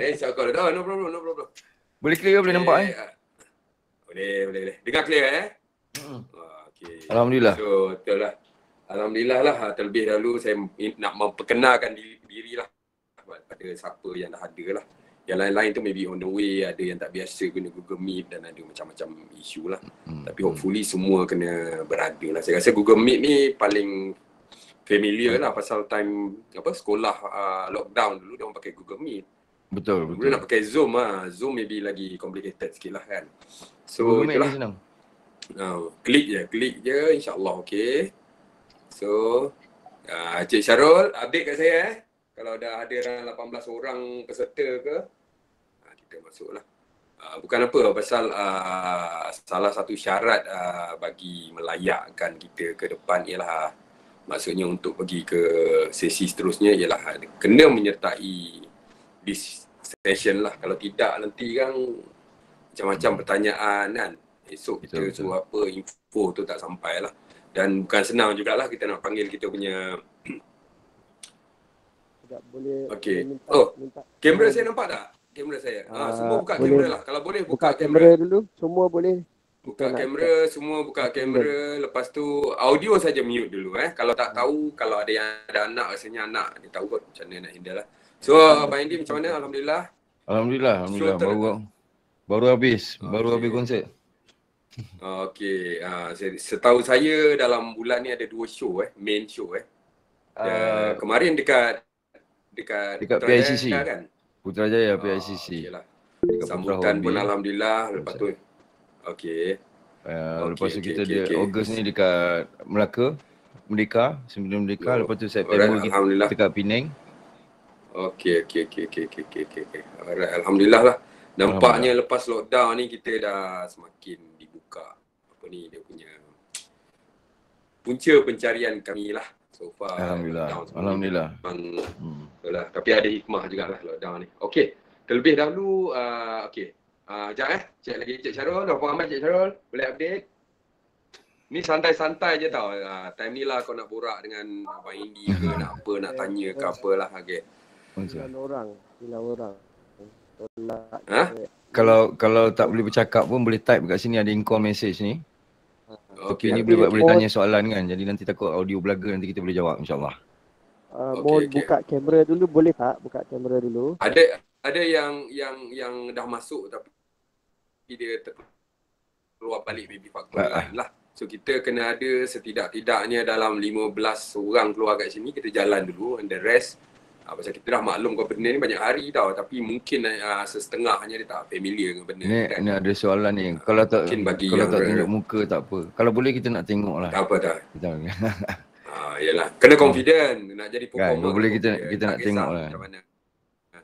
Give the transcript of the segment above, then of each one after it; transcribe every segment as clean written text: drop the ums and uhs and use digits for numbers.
InsyaAllah. No, no problem, no problem. Boleh clear, boleh nampak Boleh. Dengar clear Okay. Alhamdulillah. So, betul lah. Alhamdulillah lah. Terlebih dahulu saya nak memperkenalkan diri lah pada siapa yang dah ada lah. Yang lain-lain tu maybe on the way, ada yang tak biasa guna Google Meet dan ada macam-macam isu lah. Tapi hopefully semua kena berada lah. Saya rasa Google Meet ni paling familiar lah pasal time sekolah lockdown dulu dia orang pakai Google Meet. Betul. Dulu nak pakai Zoom lah. Zoom maybe lagi complicated sikit lah kan. So Google Meet itulah. ni senang. Klik je insyaAllah okay. So Cik Syarul update kat saya kalau dah ada dalam 18 orang peserta ke kita masuk lah. Bukan apa pasal salah satu syarat bagi melayakkan kita ke depan ialah maksudnya untuk pergi ke sesi seterusnya ialah kena menyertai this session lah. Kalau tidak nanti kan macam-macam pertanyaan kan. Esok kita suruh apa info tu tak sampai lah. Dan bukan senang jugalah kita nak panggil kita punya boleh. Okay. Minta Kamera saya nampak tak? Kamera saya. Semua buka kamera lah. Kalau boleh buka kamera dulu. Semua boleh. Buka kamera, semua buka kamera. Lepas tu audio saja mute dulu Kalau tak tahu, kalau ada yang ada anak, rasanya anak dia tahu kot macam mana nak handle lah. So Abang Andy macam mana? Alhamdulillah. Alhamdulillah. Baru habis konsert. Setahu saya dalam bulan ni ada 2 show main show kemarin dekat PICC kan? Putrajaya PICC. Sambutan pun alhamdulillah. Lepas tu lepas tu kita Ogos ni dekat Merdeka, sebelum Merdeka. Lepas tu September kita dekat Penang. Okey. Alright, alhamdulillah lah. Nampaknya lepas lockdown ni kita dah semakin dibuka dia punya punca pencarian kami lah so far. Alhamdulillah. Itulah. Tapi ada hikmah jugalah lockdown ni. Okey. Terlebih dahulu sekejap cek lagi Cik Syarul. Apa khabar Cik Syarul? Boleh update? Ni santai-santai je tau. Time ni lah kau nak borak dengan Abang Indi ke nak apa, nak tanya ke apalah. Okay. 9 orang. Kalau tak boleh bercakap pun boleh type kat sini, ada in-call message ni. Okey, ni boleh tanya soalan kan. Jadi nanti takut audio belaga, nanti kita boleh jawab insyaAllah. Buka kamera dulu boleh tak? Buka kamera dulu. Ada yang dah masuk tapi dia keluar balik maybe faktor lain lah. So kita kena ada setidak-tidaknya dalam 15 orang keluar kat sini, kita jalan dulu and the rest pasal kita dah maklum kau benda ni banyak hari tau, tapi mungkin setengahnya dia tak familiar dengan benda ni kan. Ni ada soalan ni, kalau tak tunjuk muka tak apa. Kalau boleh kita nak tengok lah. Tak apa dah. Yalah, kena confident nak jadi performer. Kalau boleh kita nak tengok lah.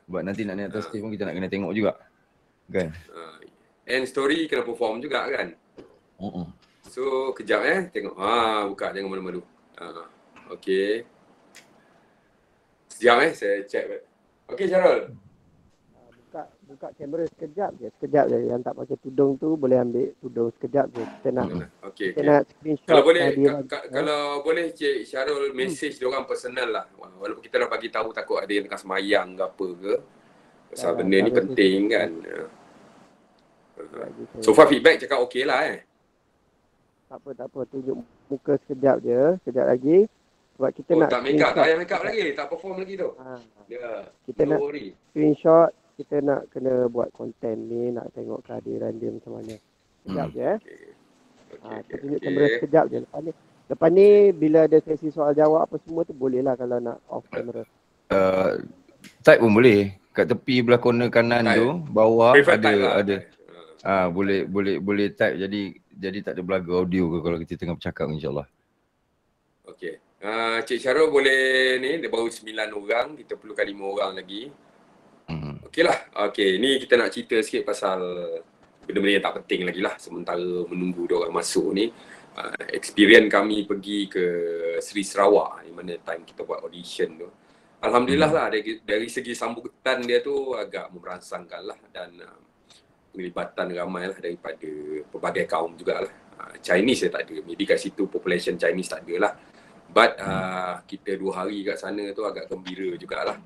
Sebab nanti nak naik atas stage pun kita nak kena tengok juga. Kan? And story kena perform juga kan. So kejap tengok. Buka jangan malu-malu. Okey. Sekejap saya check. Okey Syarul. Buka kamera sekejap je. Yang tak pakai tudung tu boleh ambil tudung sekejap je. Kita nak nak screenshot. Kalau boleh Cik Syarul message diorang personal lah. Walaupun kita dah bagi tahu takut ada yang tengah semayang ke apa ke. Pasal benda ni penting kan. So far feedback cakap okey lah Tak apa. Tunjuk muka sekejap je. Sekejap lagi. Sebab kita nak tak make up, tak payah make up lagi. Tak perform lagi tu. Kita nak screenshot. Kita nak kena buat konten ni. Nak tengok kehadiran dia macam mana. Sekejap je Kita tunjuk kamera sekejap je. Lepas ni bila ada sesi soal jawab apa semua tu boleh lah kalau nak off kamera. Type pun boleh. Kat tepi belah corner kanan tu, bawah ada. Boleh type jadi tak ada belaga audio ke kalau kita tengah bercakap insyaAllah. Okey. Cik Syarul boleh ni, dia baru 9 orang, kita perlukan 5 orang lagi. Okeylah. Okey, ni kita nak cerita sikit pasal benda-benda yang tak penting lagi lah sementara menunggu dia orang masuk ni. Experience kami pergi ke Seri Sarawak di mana time kita buat audition tu. Alhamdulillah lah dari segi sambutan dia tu agak merangsangkan lah dan penglibatan ramai lah daripada pelbagai kaum jugalah. Chinese tak ada, maybe kat situ population Chinese tak ada lah. But kita 2 hari kat sana tu agak gembira jugalah.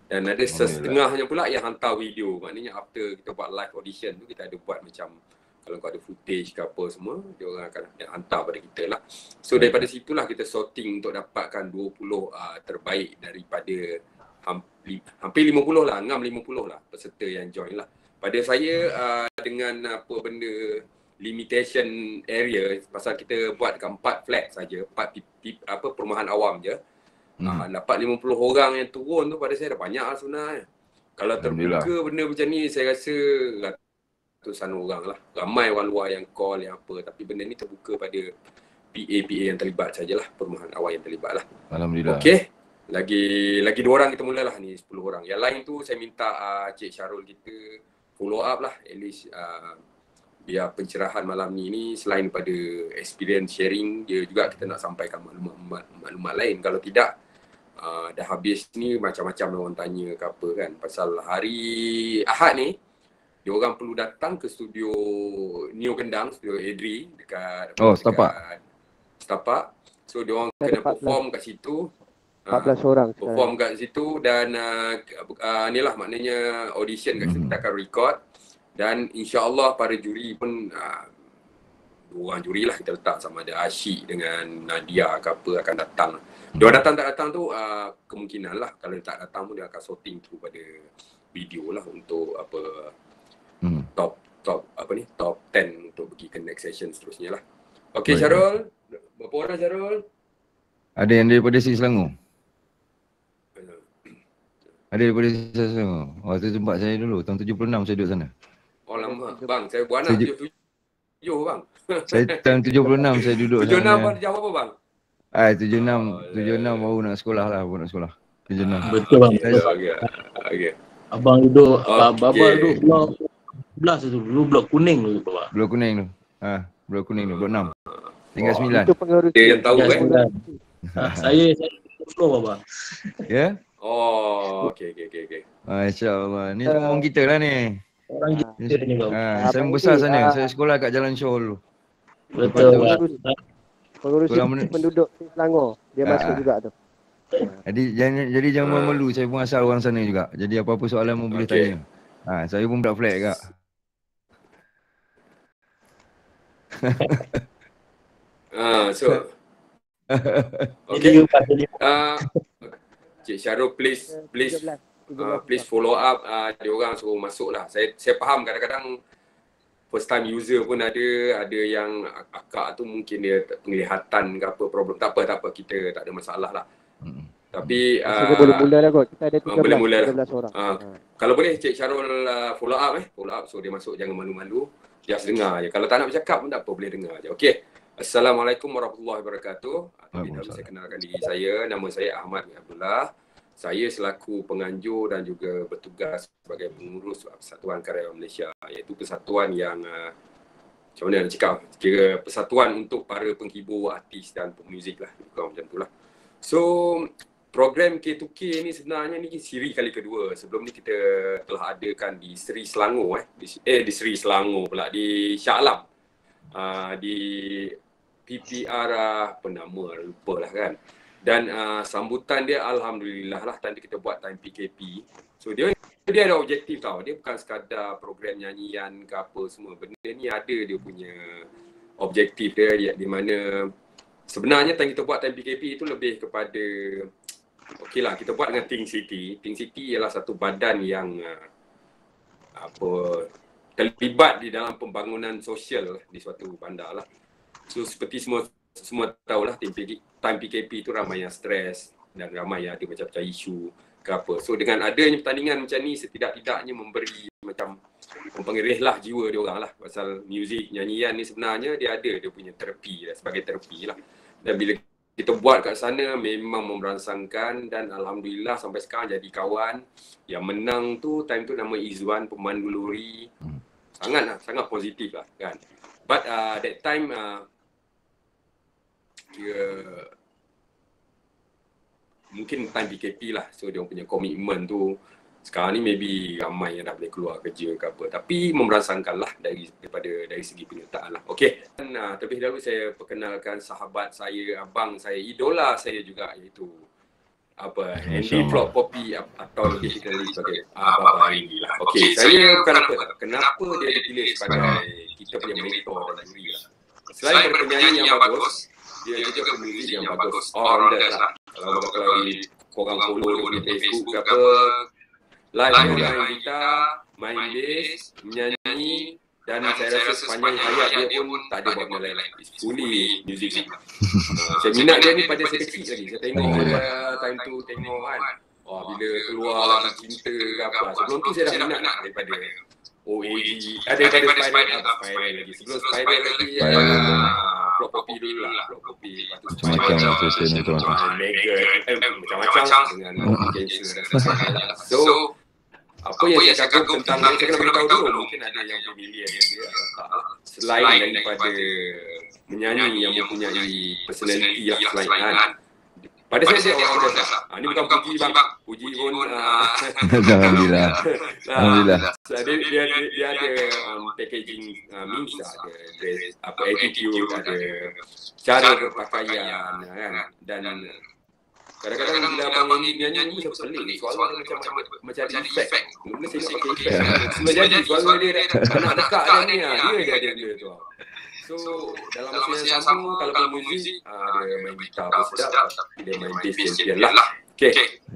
Dan ada setengahnya pula yang hantar video. Maknanya after kita buat live audition tu, kita ada buat macam kalau kau ada footage ke apa semua, dia orang akan hantar pada kita lah. So daripada situlah kita sorting untuk dapatkan 20 terbaik daripada hampir 50 lah, ngam 50 lah peserta yang join lah. Pada saya dengan apa benda limitation area, pasal kita buat dekat 4 flat saja, 4 perumahan awam je. Dapat 50 orang yang turun tu pada saya dah banyak lah sebenarnya. Kalau terbuka benda macam ni, saya rasa ratusan orang lah. Ramai orang luar yang call, yang apa. Tapi benda ni terbuka pada PA yang terlibat sajalah, perumahan awam yang terlibat lah. Alhamdulillah. Okey. Lagi 2 orang kita mulalah ni, 10 orang. Yang lain tu saya minta Cik Syarul kita follow up lah. At least biar pencerahan malam ni selain pada experience sharing, dia juga kita nak sampaikan maklumat lain. Kalau tidak, dah habis ni macam-macam orang tanya ke apa kan. Pasal hari Ahad ni, dia orang perlu datang ke studio Neo Kendang, studio Adri dekat Setapak. So dia orang kena perform kat situ. 14 orang perform kat situ dan inilah maknanya audition kat situ, kita akan record. Dan insya-Allah para juri pun 2 orang juri lah kita letak, sama ada Asyik dengan Nadia ke apa akan datang. Dia datang tak datang tu kemungkinan lah. Kalau dia tak datang pun dia akan sorting tu pada video lah untuk apa top 10 untuk pergi ke next session seterusnya lah. Okey Syarul, berapa orang Syarul? Ada yang daripada Sri Selangor. Ada daripada Sri Selangor. Waktu tempat saya dulu tahun 76 saya duduk sana. Oh lama. Bang, saya buat anak 77 bang. Saya tahun 76 saya duduk 76 pada jam apa bang? 76 baru nak sekolah lah, baru nak sekolah. 76. Betul bang. Okey. Abang duduk, Baba duduk blok 11 tu, dulu blok kuning dulu Baba. Blok kuning tu. Blok kuning tu, blok 6. Tinggal 9. Itu pengerusi. Dia yang tahu Saya floor Baba. Ya? Oh, okey. Masya-Allah. Ni semua orang kita lah ni. Orang kita ni Baba. Saya membesar sana. Saya sekolah kat Jalan Syol dulu. Betul. Pengurusi penduduk di Selangor. Dia masuk juga tu. Jadi jangan malu, saya pun asal orang sana juga. Jadi apa-apa soalan pun boleh tanya. Saya pun budak flat juga. Okay. Cik Syarul please follow up. Dia orang suruh masuk lah. Saya faham kadang-kadang first time user pun ada yang akak tu mungkin dia penglihatan ke apa problem. Tak apa kita tak ada masalah lah. Tapi boleh mula dah kot. Kita ada 13 orang. Kalau boleh Cik Syarul follow up so dia masuk, jangan malu-malu. Just dengar je. Kalau tak nak bercakap pun tak apa, boleh dengar je. Okey. Assalamualaikum warahmatullahi wabarakatuh. Saya kenalkan diri saya. Nama saya Ahmad bin Abdullah. Saya selaku penganjur dan juga bertugas sebagai pengurus Persatuan Karyawan Malaysia, iaitu persatuan yang macam mana nak cakap, kira persatuan untuk para penghibur, artis dan pemuzik lah, macam tu lah. So program K2K ni sebenarnya ni siri kali kedua. Sebelum ni kita telah adakan di Sri Selangor di Sri Selangor pula, di Shah Alam, di PPR apa nama lupa lah kan. Dan sambutan dia alhamdulillah lah, tadi kita buat time PKP. So dia ada objektif tau. Dia bukan sekadar program nyanyian ke apa semua. Benda ni ada dia punya objektif dia, di mana sebenarnya time kita buat time PKP itu lebih kepada okeylah kita buat dengan Think City. Think City ialah satu badan yang terlibat di dalam pembangunan sosial di suatu bandar lah. So seperti semua tahulah time PKP itu ramai yang stres dan ramai yang ada macam-macam isu ke apa. So dengan adanya pertandingan macam ni, setidak-tidaknya memberi macam mempengerihlah jiwa dia orang lah. Pasal muzik, nyanyian ni sebenarnya dia ada dia punya terapi lah, sebagai terapi lah. Dan bila kita buat kat sana memang merangsangkan, dan alhamdulillah sampai sekarang jadi kawan. Yang menang tu time tu nama Izwan, pemandu lori. Sangat positif lah kan. But that time mungkin time PKP lah. So dia punya komitmen tu sekarang ni maybe ramai yang dah boleh keluar kerja ke apa. Tapi memerangsangkan lah dari segi penyertaan lah. Okey. Dan terlebih dahulu saya perkenalkan sahabat saya, abang saya, idola saya juga, iaitu Andy Flop Poppy atau lebih dikenali sebagai Baba Andy lah. Okey, saya bukan apa tak. Kenapa dia dipilih sebagai kita punya mentor dan juri lah. Selain daripada penyanyi yang bagus, dia juga pemuzik yang bagus. All-rounders lah. Kalau korang follow dia punya Facebook ke apa, live dia main gitar, main bass, menyanyi, dan saya rasa sepanjang hayat dia pun tak ada buat benda lain. It's fully music. Saya minat dia ni pada saya kecil lagi. Saya tengok pada time tu tengok kan. Bila keluar lagi cinta ke apa. Sebelum tu saya dah minat lah daripada OAG. Daripada Spiral lagi. Sebelum Spiral lagi Flop Poppy dulu lah. Flop Poppy. Macam-macam lah saya nonton. Macam-macam dengan cancer dan sebagainya. So apa yang saya kagum tentang dia, saya kena beritahu dulu. Mungkin ada yang familiar dengan dia atau tak. Selain daripada menyanyi yang mempunyai personality yang selain kan. Pada saya dia orang biasa. Ini bukan puji bang. Puji pun Alhamdulillah. Alhamdulillah. Dia ada packaging means, ada dress, attitude, ada cara berpakaian kan. Dan kadang-kadang bila abang ini nyanyi macam pelik. Suara macam ada efek. Mula saya nak pakai efek. Semua jadi suara dia nak dekat dia ni. Dia ada benda tu. So dalam masa yang sama, kalau bermuzik, dia main gitar pun sedap. Dia main bass champion lah. Okay.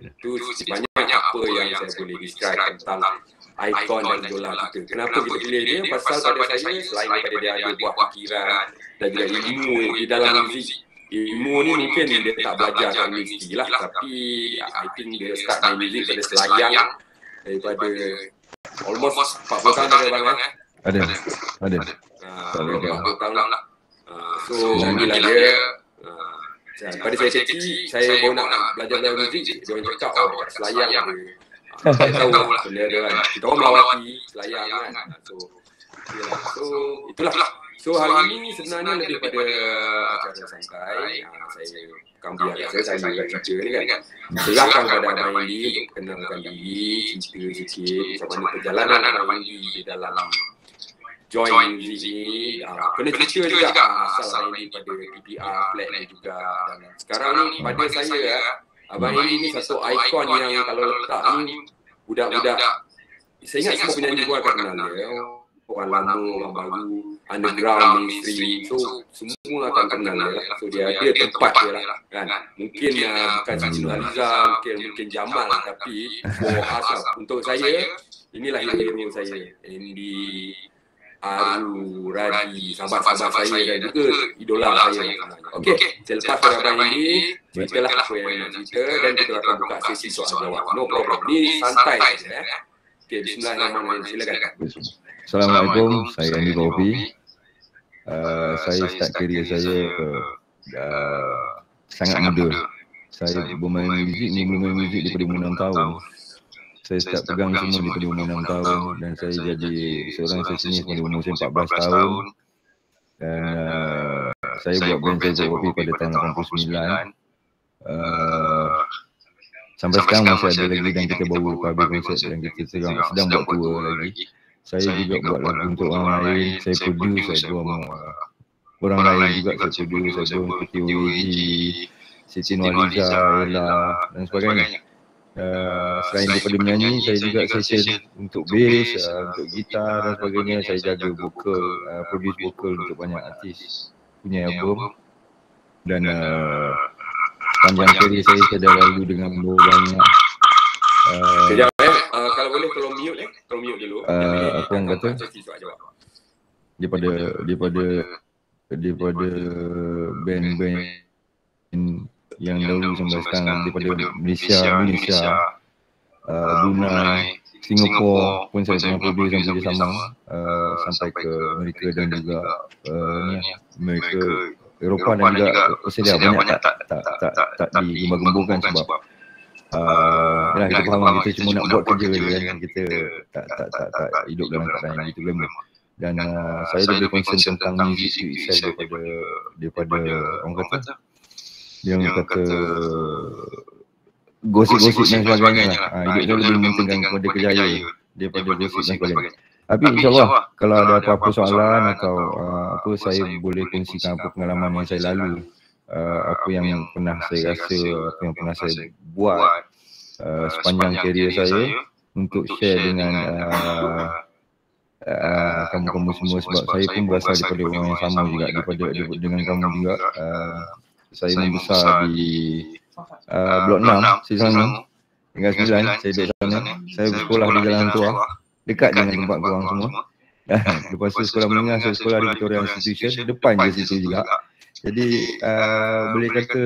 Itu banyak apa yang saya boleh describe tentang ikon dan idola kita. Kenapa kita pilih dia? Pasal pada saya, selain daripada dia ada buah fikiran dan juga ilmu di dalam muzik. Ilmu ni mungkin dia tak belajar kat universiti lah, tapi I think dia start main muzik pada selayang daripada almost 40 tahun ada bang Ada. 40 tahun lah. So inilah dia. Pada saya kecil, saya baru nak belajar muzik, dia orang cakap kat selayang saya tahu lah benda dia kan. Kita orang melawati selayang kan. So itulah. So hari ini sebenarnya lebih pada acara santai. Saya akan biar saya juga cerita ni kan. Serahkan pada Abang Andy untuk kenalkan diri, cerita sikit macam mana perjalanan Abang Andy di dalam join music ni. Kena cerita juga asal Abang Andy pada PPR, Flat dan juga. Dan sekarang ni pada saya Abang Andy ni satu ikon yang kalau letak ni budak-budak, saya ingat semua penyanyi gua akan kenal dia. Orang lama, orang baru, underground, mainstream, so semua akan kenal dia lah. So dia ada tempat dia lah kan. Mungkin bukan Siti Nurhaliza, mungkin Jamal, tapi for us untuk saya, inilah hero saya. Andy, Aru, Radi, sahabat-sahabat saya dan juga idola saya sebenarnya. Okey, saya lepas pada Abang Andy, ceritalah apa yang nak cerita dan kita akan buka sesi soal jawab. No problem, ni santai saja. Okey, bismillahirrahmanirrahim, silakan. Assalamualaikum, saya Andy Poppy. Saya start kerjaya saya sangat muda. Saya bermain muzik daripada umur 6 tahun. Saya start pegang semua daripada umur 6 tahun dan saya jadi seorang sesinis pada umur 14 tahun. Dan saya buat band saya Poppy pada tahun 89. Sampai sekarang masih ada lagi dan kita baru habis konsert dan kita sedang buat tour lagi. Saya juga buat lagu untuk orang lain, saya produce, saya buat orang lain juga, saya produce, saya buat seperti OAG, Siti Nurhaliza, Ella dan sebagainya. Selain daripada menyanyi, saya juga session untuk bass, untuk gitar dan sebagainya. Saya jaga vokal, produce vokal untuk banyak artis punya album. Dan panjang kari saya dah lalu dengan banyak kejap kalau boleh tolong mute tolong mute dulu. Apa yang kata? Daripada band-band yang dahulu sampai sekarang, daripada Malaysia, Brunei, Singapura pun saya pernah produce dan kerjasama sampai ke Amerika dan juga Amerika, Eropah dan juga Australia. Banyak tak digembar-gemburkan sebab yalah, kita faham kita cuma nak buat kerja je kan, kita tak hidup dalam keadaan yang gitu glamour. Dan saya lebih concern tentang music itself daripada orang kata gosip-gosip dan sebagainya lah. Hidup saya lebih mementingkan kepada kerjaya daripada gosip dan sebagainya. Tapi insyaAllah kalau ada apa-apa soalan atau apa, saya boleh kongsikan apa pengalaman yang saya lalui apa yang pernah saya rasa, apa yang pernah saya buat sepanjang karier saya untuk share dengan kamu-kamu semua, sebab saya pun berasal daripada orang yang sama juga dengan kamu juga. Saya membesar di Blok 6, Selangor. Tinggal 9, saya duduk sana. Saya bersekolah di Jalan Tua, dekat dengan tempat korang semua. Lepas tu sekolah menengah, saya sekolah di Victoria Institution, depan je situ juga. Jadi boleh kata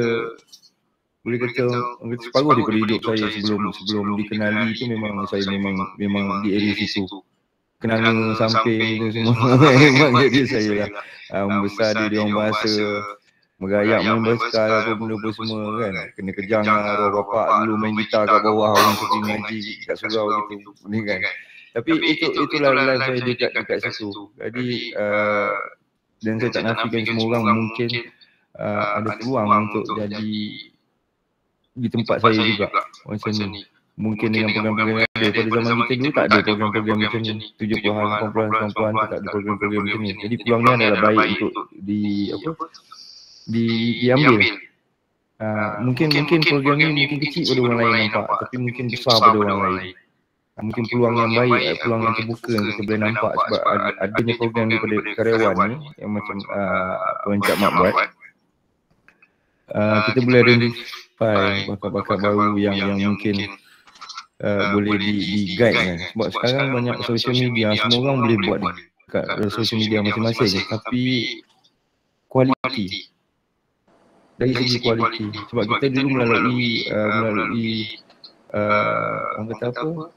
separuh daripada hidup saya sebelum dikenali itu memang saya memang di area situ. Kenanga samping tu semua memang jadi saya lah. Membesar di orang bahasa, merayap main basikal apa benda apa semua kan. Kena kejang arwah bapak dulu main gitar kat bawah, orang pergi ngaji kat surau gitu ni kan. Tapi itulah life saya dekat situ. Jadi dan saya tak nafikan semua orang mungkin ada peluang untuk jadi di tempat saya juga macam ni. Mungkin dengan program-program ada pada zaman kita dulu tak ada program-program macam ni. 70-an, 80-an, 90-an tak ada program-program macam ni. Jadi peluang ni adalah baik untuk diambil. Mungkin program ni mungkin kecil pada orang lain nampak, tapi mungkin besar pada orang lain. Mungkin peluang yang baik, peluang yang terbuka yang kita boleh nampak sebab adanya program daripada karyawan ni yang macam Encik Mak buat. Kita boleh identify bakat-bakat baru yang mungkin boleh di-guide kan. Sebab sekarang banyak social media, semua orang boleh buat dekat social media masing-masing, tapi kualiti, dari segi kualiti. Sebab kita dulu melalui orang kata apa,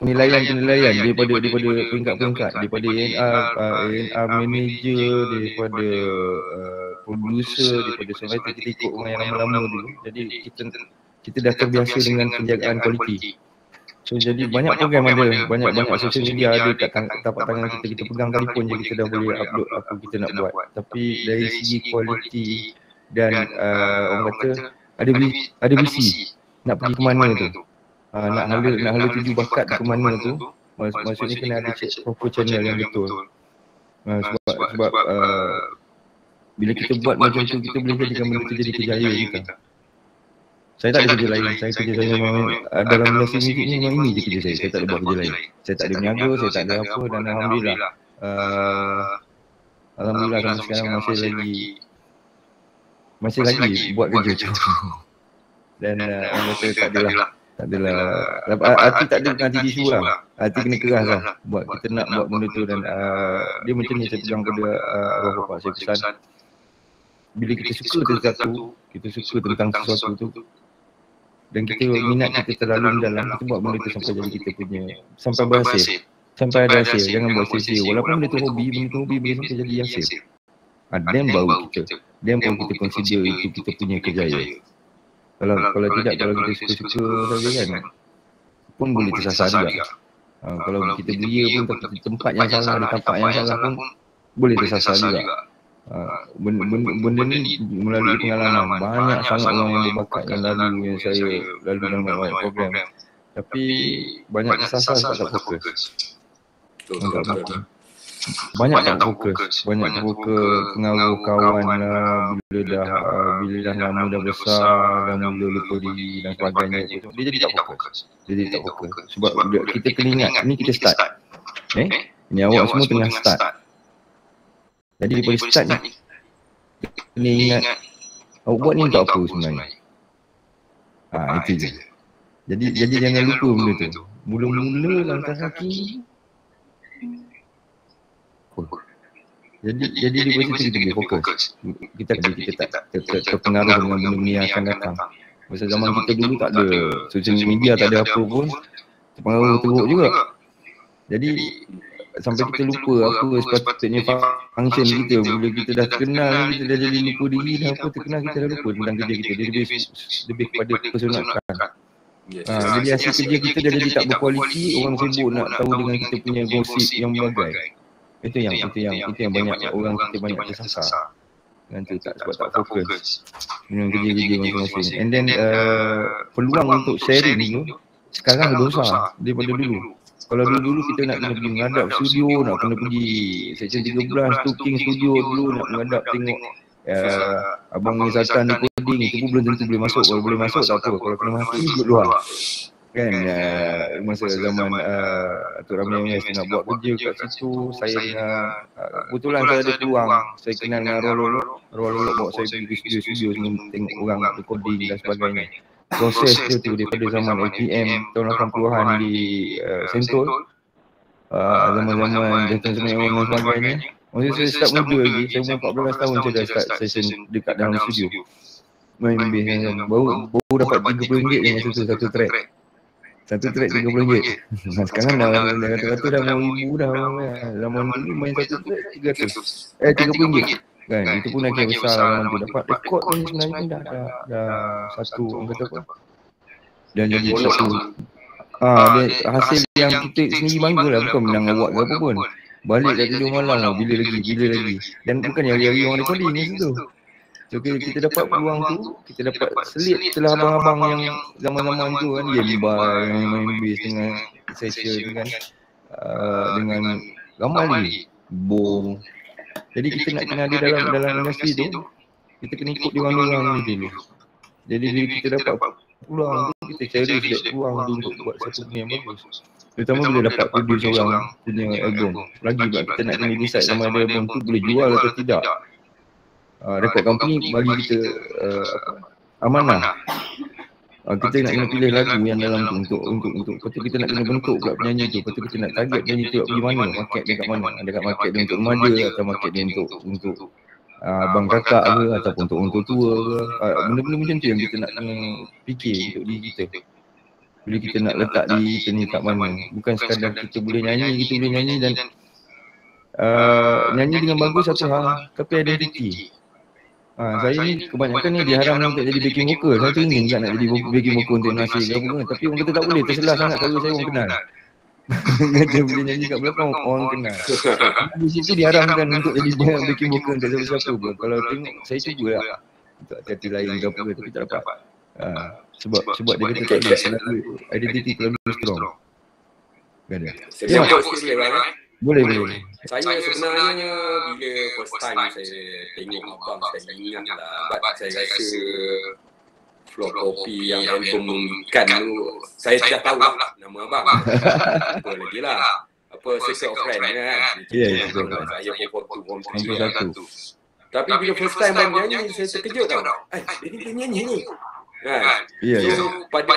penilaian daripada peringkat-peringkat, daripada A&R manager, daripada producer, daripada songwriter, kita ikut orang yang lama-lama dulu. Jadi kita dah terbiasa dengan penjagaan kualiti. So jadi banyak program ada, banyak social media ada kat tapak tangan kita pegang telefon je kita dah boleh upload apa kita nak buat. Tapi dari segi kualiti dan orang kata ada visi nak pergi ke mana tu, nak hala tuju bakat ke mana tu, maksudnya kena ada proper channel yang betul. Sebab bila kita buat macam tu, kita boleh jadikan benda tu jadi kejayaan kita. Saya tak ada kerja lain, saya kerja saya memang dalam industri muzik ni memang ini je kerja saya tak ada buat kerja lain. Saya tak ada berniaga, saya tak ada apa, dan Alhamdulillah sampai sekarang masih lagi buat kerja tu. Dan orang kata tak adalah hati tak ada nanti isu lah, hati kena keras lah buat kita nak buat benda tu. Dan dia macam ni saya pegang pada arwah bapak saya pesan, bila kita suka sesuatu, kita suka tentang sesuatu tu dan kita minat kita terlalu dalam, kita buat benda tu sampai jadi kita punya, sampai berhasil, sampai ada hasil. Jangan buat sia-sia, walaupun benda tu hobi boleh sampai jadi hasil. Dan baru kita consider itu kita punya kejayaan. Kalau tidak, kalau kita suka-suka saja kan, pun boleh tersasar juga. Kalau kita belia pun di tempat yang salah, di tapak yang salah pun boleh tersasar juga. Benda ni melalui pengalaman, banyak sangat orang yang berbakat yang saya lalu dalam banyak program, tapi banyak tersasar sebab tak fokus. Banyak tak fokus, banyak pengaruh kawan lah, bila dah lama dah besar, dah mula lupa diri dan sebagainya, dia jadi tak fokus. Sebab kita kena ingat, ni kita start, ni awak semua tengah start. Jadi daripada start ni, kena ingat awak buat ni untuk apa sebenarnya. Itu je. Jadi jangan lupa benda tu. Mula-mula langkah kaki. Jadi daripada situ kita boleh fokus. Kita tak terpengaruh dengan benda-benda yang akan datang. Masa zaman kita dulu tak ada social media, tak ada apa pun, terpengaruh teruk juga. Jadi sampai kita lupa apa sepatutnya function kita. Bila kita dah kenal, kita dah jadi lupa diri dah apa, terkenal kita dah lupa tentang kerja kita. Dia lebih kepada keseronokan. Jadi hasil kerja kita dah jadi tak berkualiti, orang sibuk nak tahu dengan kita punya gosip yang berbagai. Itu yang banyak orang kita banyak tersasar. Dengan tu sebab tak fokus dengan kerja-kerja masing-masing. And then peluang untuk sharing tu sekarang lebih besar daripada dulu. Kalau dulu kita nak kena pergi menghadap studio, nak kena pergi Section 13 Tuking Studio dulu, nak menghadap tengok Abang misalkan recording itu pun belum tentu boleh masuk. Kalau boleh masuk tak apa, kalau kena mati duduk luar kan. Masa zaman Atuk Rami MS nak buat kerja kat situ, saya dengan kebetulan saya ada peluang, saya kenal dengan Roll Lolo bawa saya pergi ke studio semua, tengok orang recording dan sebagainya. Proses dia tu daripada zaman APM tahun 80-an di Sentul, zaman-zaman Jantan Semayang dan sebagainya. Masa saya start muda lagi, saya umur 14 tahun saya dah start session dekat dalam studio main bass kan. Baru dapat RM30 je masa tu satu track RM30. Sekarang dah kata-kata dah mau RM1,000 dah. Zaman dulu main satu track RM30 kan. Itu pun lagi besar zaman tu. Dapat rekod pun sebenarnya pun dah satu orang kata apa, dan jadi satu dia hasil yang kita sendiri bangga lah, bukan menang award ke apa pun. Balik dah tidur malam lah, bila lagi. Dan bukan hari-hari orang recording masa tu. So kita dapat peluang tu, kita dapat selit setelah abang-abang yang zaman-zaman tu kan, dia libar yang main bass dengan session dengan ramai lagi bong. Jadi kita nak kena ada dalam industri tu, kita kena ikut diorang-diorang ni dulu. Jadi bila kita dapat peluang tu, kita cari setiap peluang tu untuk buat satu benda yang bagus. Terutama bila dapat produce orang punya album. Lagi pula kita nak kena decide sama ada album tu boleh jual atau tidak. Record company bagi kita amanah. Kita nak kena pilih lagu yang dalam tu untuk lepas tu kita nak kena bentuk pula penyanyi tu. Lepas tu kita nak target penyanyi tu pergi mana, market dia kat mana. Adakah market dia untuk remaja atau market dia untuk abang kakak ke ataupun untuk orang tua ke. Benda-benda macam tu yang kita nak kena fikir untuk diri kita. Bila kita nak letak diri kita ni kat mana. Bukan sekadar kita boleh nyanyi dan nyanyi dengan bagus satu hal, tapi identiti. Saya ni kebanyakan ni diharamkan untuk jadi backing vocal. Saya tu ingin juga nak jadi backing vocal untuk Nasir ke apa. Tapi orang kata tak boleh, terselah sangat kalau saya orang kenal. Kata boleh nyanyi kat belakang orang kenal. Di situ diharamkan untuk jadi backing vocal untuk siapa-siapa pun. Kalau tengok saya cuba lah untuk hati lain ke apa, tapi tak dapat. Sebab dia kata tak ada identiti terlalu strong. Kan ada. Saya sikit boleh. Boleh. Saya sebenarnya bila first time saya tengok abang, saya ingat lah, saya rasa Flow Kopi yang albumkan tu, saya dah tahu lah nama abang. Apa lagi lah, apa Circle of Friends kan. Ya, betul. Saya pun satu. Tapi bila first time abang nyanyi, saya terkejut tau. Dia ni boleh nyanyi ni. Kan? Ya. So pada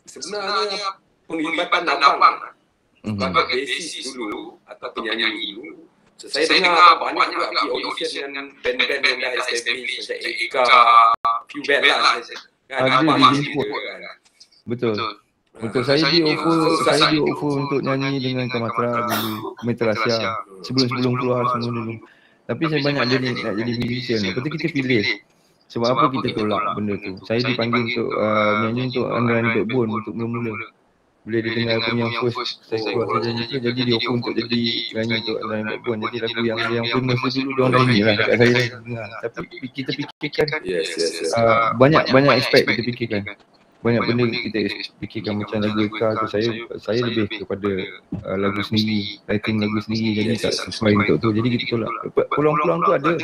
sebenarnya penglibatan abang sebagai basis dulu atau penyanyi dulu, so, saya dengar banyak juga pergi audition dengan band-band yang dah established macam Eka, few band lah kan, Betul. Saya di offer untuk nyanyi dengan Kamatra dulu, Metal Asia sebelum keluar semua dulu. Tapi saya banyak nak jadi musician. Lepas tu kita pilih. Sebab apa kita tolak benda tu. Saya dipanggil untuk nyanyi untuk Underline Backbone untuk mula-mula. Bila dia dengar aku yang first saya keluar nyanyi tu, jadi dia offer untuk jadi nyanyi untuk Underline Backbone. Jadi lagu yang famous tu dulu diorang nyanyi lah dekat saya dengar. Tapi kita fikirkan banyak aspek kita fikirkan. Banyak benda kita fikirkan macam lagu Eka tu, saya lebih kepada lagu sendiri, writing lagu sendiri, jadi tak sesuai untuk tu. Jadi kita tolak. Peluang-peluang tu ada.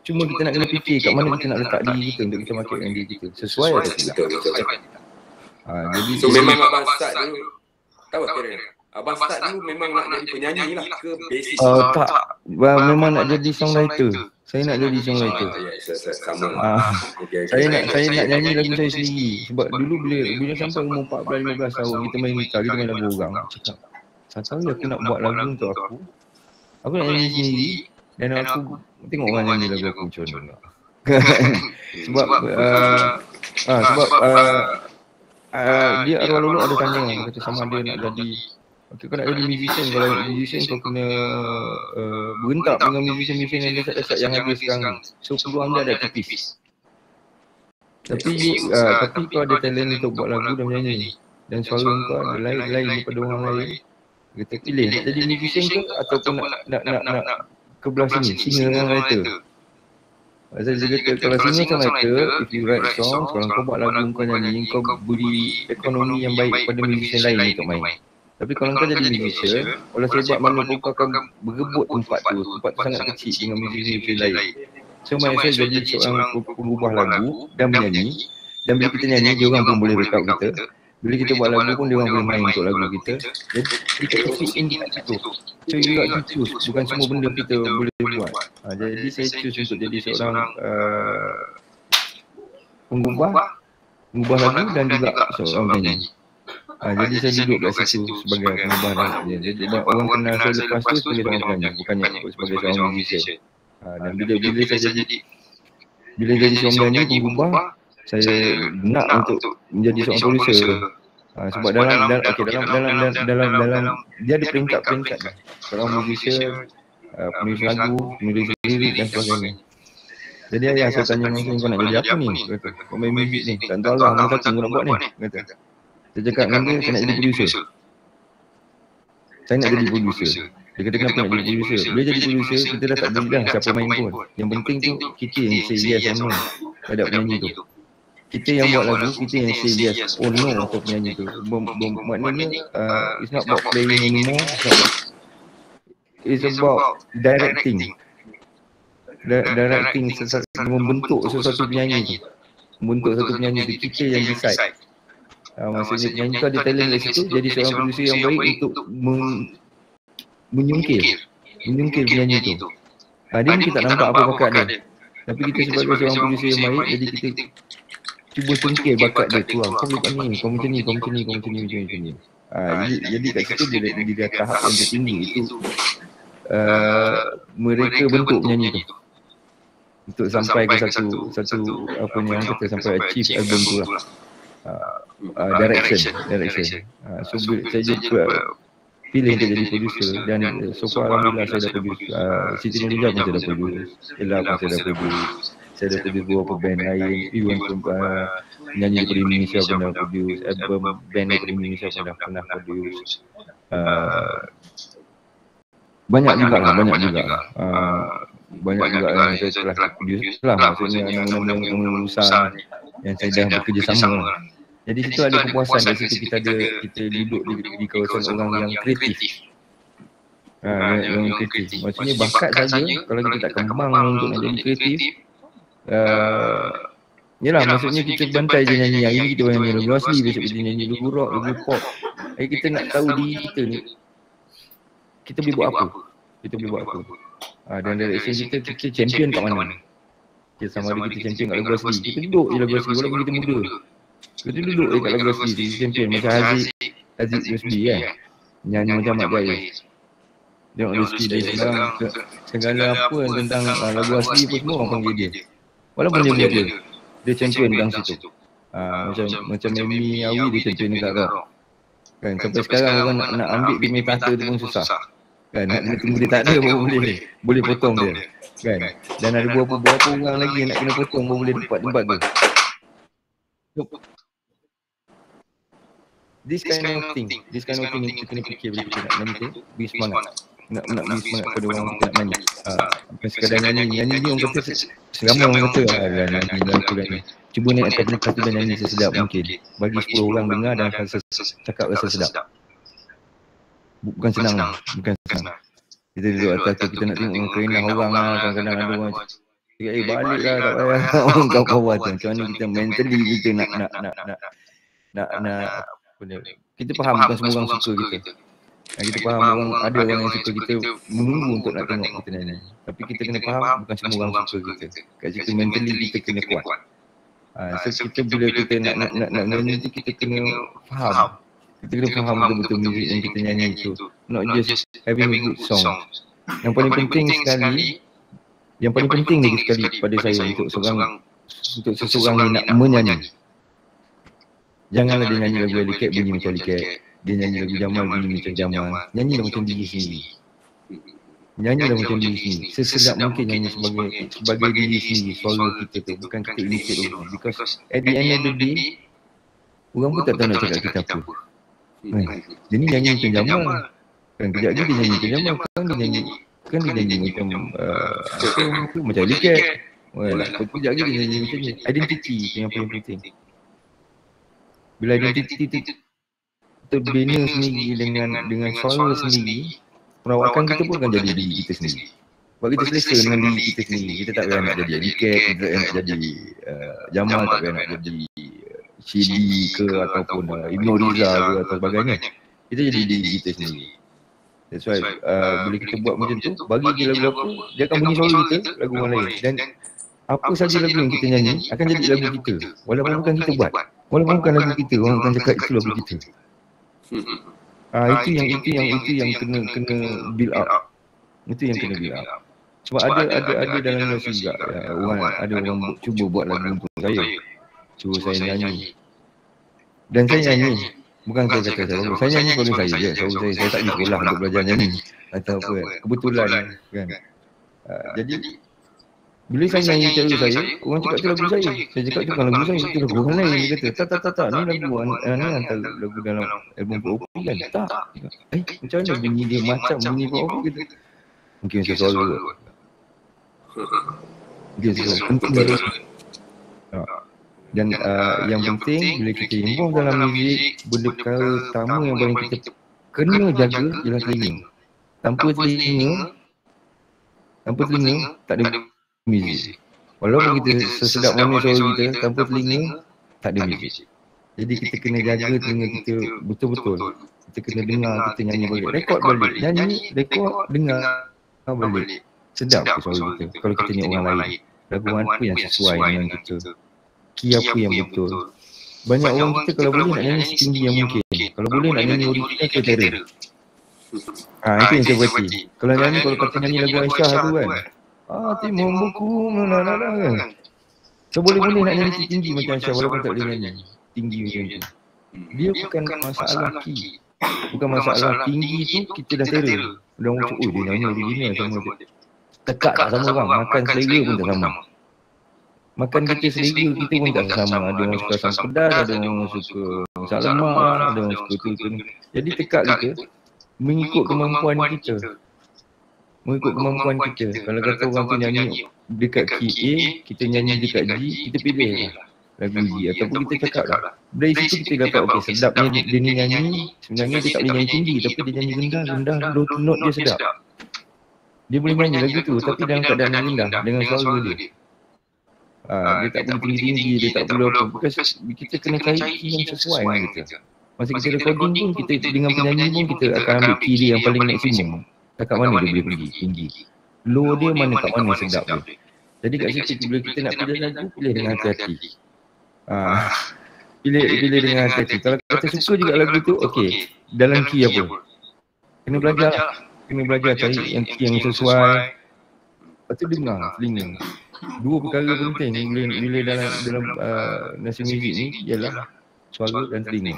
Cuma kita nak kena fikir kat mana kita nak letak diri kita untuk kita marketkan diri kita. Sesuai atau tidak. Jadi so memang abang start dulu, tahu kira abang start dulu memang nak jadi penyanyi lah ke basic? Tak, memang nak jadi songwriter. Saya nak jadi songwriter. Sama. Saya nak nyanyi lagu saya sendiri. Sebab dulu bila sampai umur 14-15 tahun kita main gitar, kita main lagu orang. Cakap, satu hari aku nak buat lagu untuk aku. Aku nak nyanyi sendiri dan aku tengok orang nyanyi lagu aku macam mana. Dia arwah Lolo ada tanya, dia kata sama dia nak jadi, kau nak jadi musician. Kalau musician kau kena berentak dengan musician yang dekat-dekat yang ada sekarang ni. So peluang dia ada tipis. Tapi kau ada talent untuk buat lagu dan menyanyi, dan suara kau ada lain daripada orang lain. Kita pilih nak jadi musician ke ataupun nak ke belah sini, singer dan writer. Saya kata kalau singer dan writer, if you write songs, kalau kau buat lagu kau nyanyi, kau beri ekonomi yang baik kepada musician lain untuk main. Tapi kalau kau jadi musician, kalau sebab mana pun kau akan berebut tempat tu sangat kecil dengan musician lain. So Mat Hasan jadi seorang pengubah lagu dan menyanyi. Dan bila kita nyanyi, dia orang pun boleh backup kita. Bila kita buat lagu pun dia orang boleh main untuk lagu kita. Jadi kita fit in dekat situ. So you got to choose. Bukan semua benda kita boleh buat. Jadi saya choose untuk jadi seorang pengubah lagu dan juga seorang penyanyi. Jadi saya duduk kat situ sebagai pengubah lagu. Jadi orang kenal saya lepas tu sebagai seorang penyanyi, bukannya sebagai seorang musician. Dan bila jadi seorang penyanyi, pengubah, saya nak untuk menjadi seorang producer. Sebab dalam dia ada peringkat-peringkat dah. Seorang musician, penulis lagu, penulis lirik dan sebagainya. Jadi ayah saya tanya macam kau nak jadi apa ni? Kata, kau main muzik ni. Tak tahu lah mana satu kau nak buat ni. Kata. Saya cakap dengan dia, saya nak jadi producer. Saya nak jadi producer. Dia kata kenapa nak jadi producer? Bila jadi producer, kita dah tak boleh dah siapa main pun. Yang penting tu, kita yang say yes or no terhadap penyanyi tu. Kita yang buat lagu, kita yang say yes or no untuk penyanyi tu. Maknanya, it's not about playing anymore. It's about directing. Directing membentuk sesuatu penyanyi tu. Membentuk satu penyanyi tu, kita yang decide. Maksudnya penyanyi tu ada talent dari situ, jadi seorang producer yang baik untuk menyungkir penyanyi tu. Dia mungkin tak nampak apa bakat dia, tapi kita sebagai seorang producer yang baik, jadi kita cuba sungkir bakat dia keluar. Kau boleh buat ni, kau macam ni, kau macam ni. Jadi kat situ dia tahap yang tertinggi itu, mereka bentuk penyanyi tu untuk sampai ke satu apa ni orang kata, sampai achieve album tu lah. Direction. So saya juga pilih untuk jadi producer dan so far alhamdulillah saya dah produce Siti Nurhaliza pun saya dah produce, Ella pun saya dah produce, saya dah produce beberapa band lain, Iwan pun penyanyi dari Indonesia pun dah produce, album band dari Indonesia pun dah pernah produce. Banyak juga yang saya telah produce lah, maksudnya nama-nama besar yang saya dah bekerjasama lah. Jadi situ ada kepuasan, dari situ kita duduk di kawasan orang yang kreatif. Yang kreatif. Maksudnya bakat saja, kalau kita tak kembang untuk nak jadi kreatif, yalah, maksudnya kita bantai je nyanyi. Hari ni kita nyanyi lagu asli, besok kita nyanyi lagu rock, lagu pop. Kita nak tahu diri kita ni, kita boleh buat apa. Dan direction kita champion kat mana. Sama ada kita champion kat lagu asli, kita duduk je lagu asli walaupun kita muda. Kita duduk kat lagu asli, kita champion macam Haziq Rusdi kan, nyanyi macam Mat Jaya. Tengok Rusdi dia sekarang, segala apa yang tentang lagu asli pun semua orang panggil dia. Walaupun dia muda, dia champion dalam situ. Macam Memi Awi, dia champion dekat rock kan. Sampai sekarang orang nak ambil dia main tahta tu pun susah kan, nak tunggu dia tak ada baru boleh potong dia kan. Dan ada beberapa orang lagi yang nak kena potong baru boleh dapat tempat tu. This kind of thing yang kita kena fikir bila kita nak nyanyi tu, beri semangat. Nak beri semangat pada orang kita nak nyanyi. Bukan sekadar nyanyi ni orang kata, seramai orang kata nyanyi lagu ni. Cuba naik atas pentas tu dan nyanyi sesedap mungkin. Bagi 10 orang dengar dan cakap rasa sedap. Bukan senang. Kita duduk atas tu, kita nak tengok kerenah orang lah. Kadang-kadang ada orang cakap, balik lah, tak payah orang kat bawah tu. Macam mana kita mentally kita nak kita faham bukan semua orang suka kita. Kita faham ada orang yang suka kita, menunggu untuk nak tengok kita nyanyi. Tapi kita kena faham bukan semua orang suka kita. Kat situ mentally kita kena kuat. So kita bila kita nak nyanyi tu, kita kena faham. Kita kena faham betul-betul muzik yang kita nyanyi itu. Not just having a good song. Yang paling penting lagi sekali pada saya untuk seseorang yang nak menyanyi. Janganlah dia nyanyi lagu Alicat bunyi macam Alicat. Dia nyanyi lagu Jamal bunyi macam Jamal. Nyanyilah macam diri sendiri. Sesedap mungkin nyanyi sebagai diri sendiri, solo kita tu. Bukan kita imitate orang. Because at the end of the day, orang pun tak tahu nak cakap kita apa. Jadi nyanyi macam Jamal. Kan kejap lagi dia nyanyi macam Jamal. Kan dia nyanyi macam macam Alicat. Kejap lagi dia nyanyi macam ni. Identity yang paling penting. Bila identiti tu terbina sendiri dengan suara sendiri, perawakan kita pun akan jadi diri kita sendiri. Buat kita selesa dengan diri kita sendiri. Kita tak payah nak jadi etiket, kita tak payah nak jadi Jamal, tak payah nak jadi CD ke ataupun Ibn Riza ke atau sebagainya. Kita jadi diri kita sendiri. That's why bila kita buat macam tu, bagi dia lagu apa, dia akan bunyi suara kita, lagu orang lain. Dan apa saja lagu yang kita nyanyi akan jadi lagu kita. Walaupun bukan kita buat, walaupun bukan lagu kita, orang akan cakap itu lagu kita. Itu yang kena build up. Itu yang kena build up. Sebab ada dalam Malaysia juga orang cuba buat lagu untuk saya. Suruh saya nyanyi. Dan saya nyanyi. Bukan saya kata saya bagus. Saya nyanyi pada saya je. Saya tak pergi sekolah untuk belajar nyanyi. Atau apa. Kebetulan kan. Jadi bila saya nyanyi cara saya, orang cakap tu lagu saya. Saya cakap tu bukan lagu saya, itu lagu orang lain. Dia kata, tak, ni lagu ni antara lagu dalam album Pop Opie kan? Tak. Macam mana bunyi dia macam bunyi Pop Opie kata. Mungkin sesuatu kot. Mungkin sesuatu. Penting dia. Dan yang penting, bila kita involve dalam muzik, benda perkara pertama yang paling kita kena jaga ialah telinga. Tanpa telinga, tak ada muzik. Walaupun kita sesedap mana suara kita, tanpa telinga, tak ada muzik. Jadi kita kena jaga telinga kita betul-betul. Kita kena dengar, kita nyanyi balik. Rekod balik. Nyanyi, rekod, dengar balik. Sedap ke suara kita. Kalau kita ni orang lain. Lagu apa yang sesuai dengan kita. Key apa yang betul. Banyak orang kita kalau boleh nak nyanyi setinggi yang mungkin. Kalau boleh nak nyanyi original ke terror. Itu yang saya berhati. Kalau kata nyanyi lagu Aisyah tu kan. Timur buku, kan. So boleh-boleh nak nyanyi tinggi macam Aisyah walaupun tak boleh nyanyi. Tinggi macam tu. Dia bukan masalah key. Bukan masalah tinggi tu kita dah terror. Orang macam, dia nyanyi original sama dia. Tekak tak sama orang. Makan selera pun tak sama. Makan kita selera kita pun tak sama. Ada orang suka asam pedas, ada orang suka masak lemak, ada orang suka tu. Jadi tekak kita mengikut kemampuan kita. Kalau kata orang tu nyanyi dekat key A, kita nyanyi dekat G, kita pilih lah lagu G. Ataupun kita cakap lah. Dari situ kita dapat, sedapnya dia ni nyanyi, sebenarnya dia tak boleh nyanyi tinggi, tapi dia nyanyi rendah, note dia sedap. Dia boleh nyanyi lagu tu, tapi dalam keadaan yang rendah, dengan suara dia. Dia tak perlu tinggi-tinggi, dia tak perlu apa. Kita kena cari key yang sesuai dengan kita. Masa kita recording pun, kita dengan penyanyi pun kita akan ambil key dia yang paling maksimum. Kat mana dia boleh pergi tinggi. Low dia mana kat mana sedap dia. Jadi kat situ bila kita nak pilih lagu, pilih dengan hati-hati. Pilih dengan hati-hati. Kalau kita suka juga lagu tu, okey. Dalam key apa? Kena belajar cari yang key yang sesuai. Lepas tu dengar, telinga. Dua perkara penting bila dalam nasi muzik ni ialah suara dan telinga.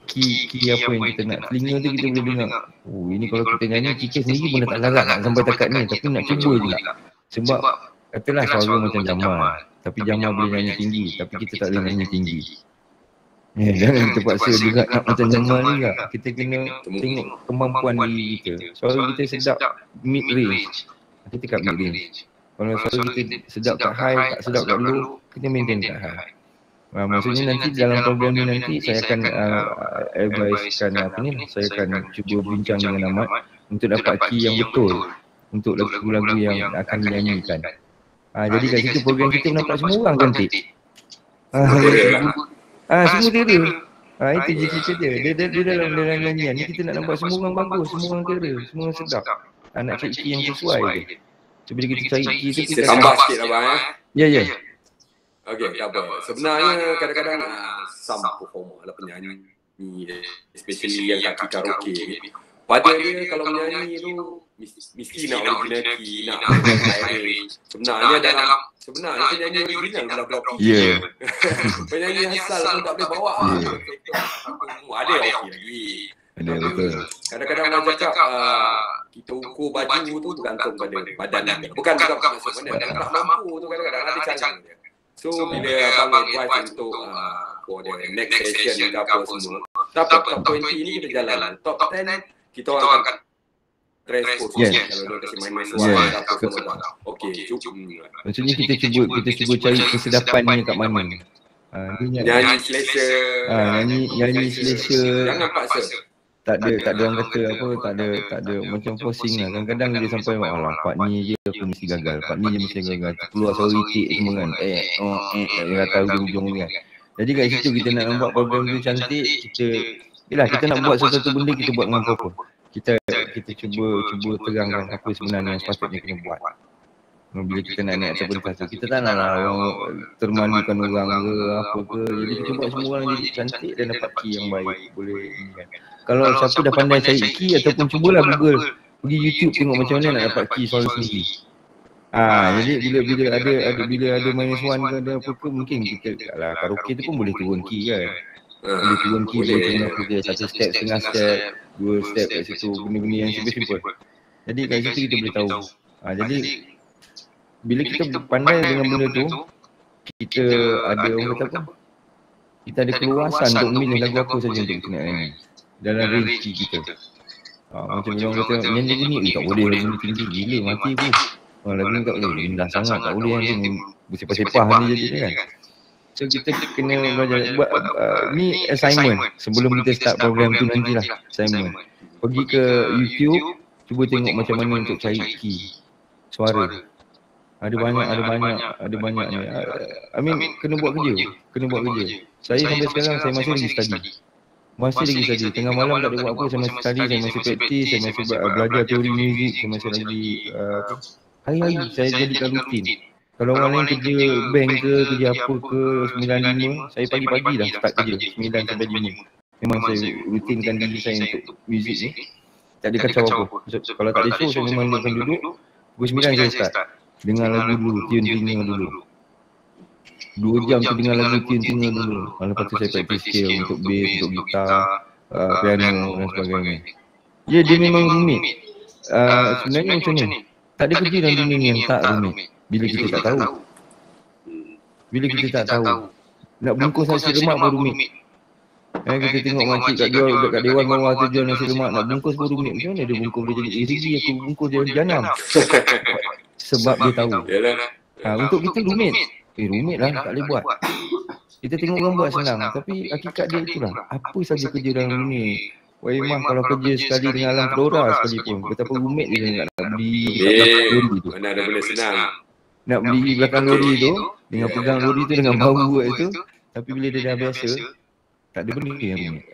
Key apa yang kita nak. Telinga tu kita boleh dengar. Ini kalau kita nyanyi, kita sendiri pun dah tak larat nak sampai dekat ni. Tapi nak cuba juga. Sebab katalah suara macam Jamal. Tapi Jamal boleh nyanyi tinggi. Tapi kita tak boleh nyanyi tinggi. Jangan kita paksa juga nak macam Jamal ni juga. Kita kena tengok kemampuan diri kita. Suara kita sedap mid range. Kita kat mid range. Kalau suara kita sedap kat high, tak sedap kat low, kita maintain kat high. Maksudnya nanti dalam program ni nanti saya akan advisekan saya akan cuba bincang dengan Ahmad untuk dapat key yang betul untuk lagu-lagu yang akan dinyanyikan. Jadi kat situ program kita nampak semua orang cantik. Semua dia. Itu je cerita dia. Dia dalam nyanyian ni kita nak nampak semua orang bagus, semua orang kera, semua orang sedap. Nak cari key yang sesuai je. So bila kita cari key tu kita tambah sikit lah bang. Ya. Okey, tak apa. Sebenarnya kadang-kadang some performer lah penyanyi, especially yang kaki karaoke ni. Pada dia kalau menyanyi tu mesti nak originality, nak sebenarnya penyanyi original dah block. Ya. Penyanyi asal pun tak boleh bawa. Ada okey lagi. Ada betul. Kadang-kadang orang cakap kita ukur baju tu bergantung pada badan kita. Bukan maksud mana. Tak mampu tu kadang-kadang ada cara dia. So bila abang advice untuk for the next session ke apa semua. Tapi top 20 ni kita jalan. Top 10 kita orang akan transpose. Kalau dia kasi main suara ke apa semua. Okey, cukup. Maksudnya kita cuba cari kesedapannya kat mana. Nyanyi selesa. Nyanyi selesa. Jangan paksa. tak ada orang kata apa, tak ada macam forcing lah. Kadang-kadang dia sampai alah part ni je aku mesti gagal, part ni je mesti gagal, keluar suara itik semua kan, dia kata hujung-hujung ni kan. Jadi kat situ kita nak buat program tu cantik, kita nak buat sesuatu benda, kita buat dengan apa-apa. Kita cuba terangkan apa sebenarnya yang sepatutnya kena buat. Bila kita nak naik atas pentas tu, kita tak nak orang termalukan orang ke apa ke. Jadi kita buat semua orang jadi cantik dan dapat key yang baik. Boleh ni kan. Kalau siapa dah pandai cari key ataupun cubalah Google, pergi YouTube tengok macam mana nak dapat key suara sendiri. Jadi bila ada minus one ke ada apa ke, mungkin kita lah karaoke tu pun boleh turun key kan. Boleh turun key macam mana kerja, satu step, setengah step, dua step kat situ, benda-benda yang simple-simple. Jadi kat situ kita boleh tahu. Jadi bila kita pandai dengan benda tu, kita ada orang kata apa? Kita ada keluasan untuk memilih lagu apa saja untuk kita nak nyanyi dalam range kita. Macam orang kata nyanyi ni tak boleh, lagu ni tinggi gila mati pun. Lagu ni tak boleh, indah sangat tak boleh ni bersepah-sepah ni jadi kan. So kita kena belajar buat ni assignment sebelum kita start program tu nantilah assignment. Pergi ke YouTube, cuba tengok macam mana untuk cari key suara. Ada banyak ni. I mean kena buat kerja. Saya sampai sekarang saya masih lagi study. Tengah malam tak ada buat apa, saya masih study, saya masih praktis, saya masih belajar teori muzik, saya masih lagi hari-hari saya jadikan rutin. Kalau orang lain kerja bank ke, kerja apa ke 9-5, saya pagi-pagi dah start kerja 9 sampai 5. Memang saya rutinkan diri saya untuk muzik ni. Tak ada kacau apa. Kalau tak ada show, saya memang akan duduk pukul 9 saya start. Dengar lagu dulu, tune telinga dulu. 2 jam tu dengar lagu, tune telinga dulu. Lepas tu saya practice skill untuk bass, untuk gitar, piano dan sebagainya. Ya, dia memang rumit. Sebenarnya macam ni, tak ada kerja dalam dunia ni yang tak rumit. Bila kita tak tahu. Nak bungkus nasi lemak pun rumit. Kita tengok makcik kat dewan bawah tu jual nasi lemak, nak bungkus pun rumit. Macam mana dia bungkus boleh jadi rezeki aku bungkus dia janam. Sebab dia tahu. Untuk kita rumit. Rumit lah, tak boleh buat. Kita tengok orang buat senang, tapi hakikat dia itulah. Apa saja kerja dalam dunia. Waimah kalau kerja sekali dengan alam flora sekalipun, betapa rumit dia nak beli lori tu. Mana ada benda senang. Nak beli belakang lori tu, dengan pegang lori tu dengan bau buat itu. Tapi bila dia dah biasa, tak ada benda yang rumit.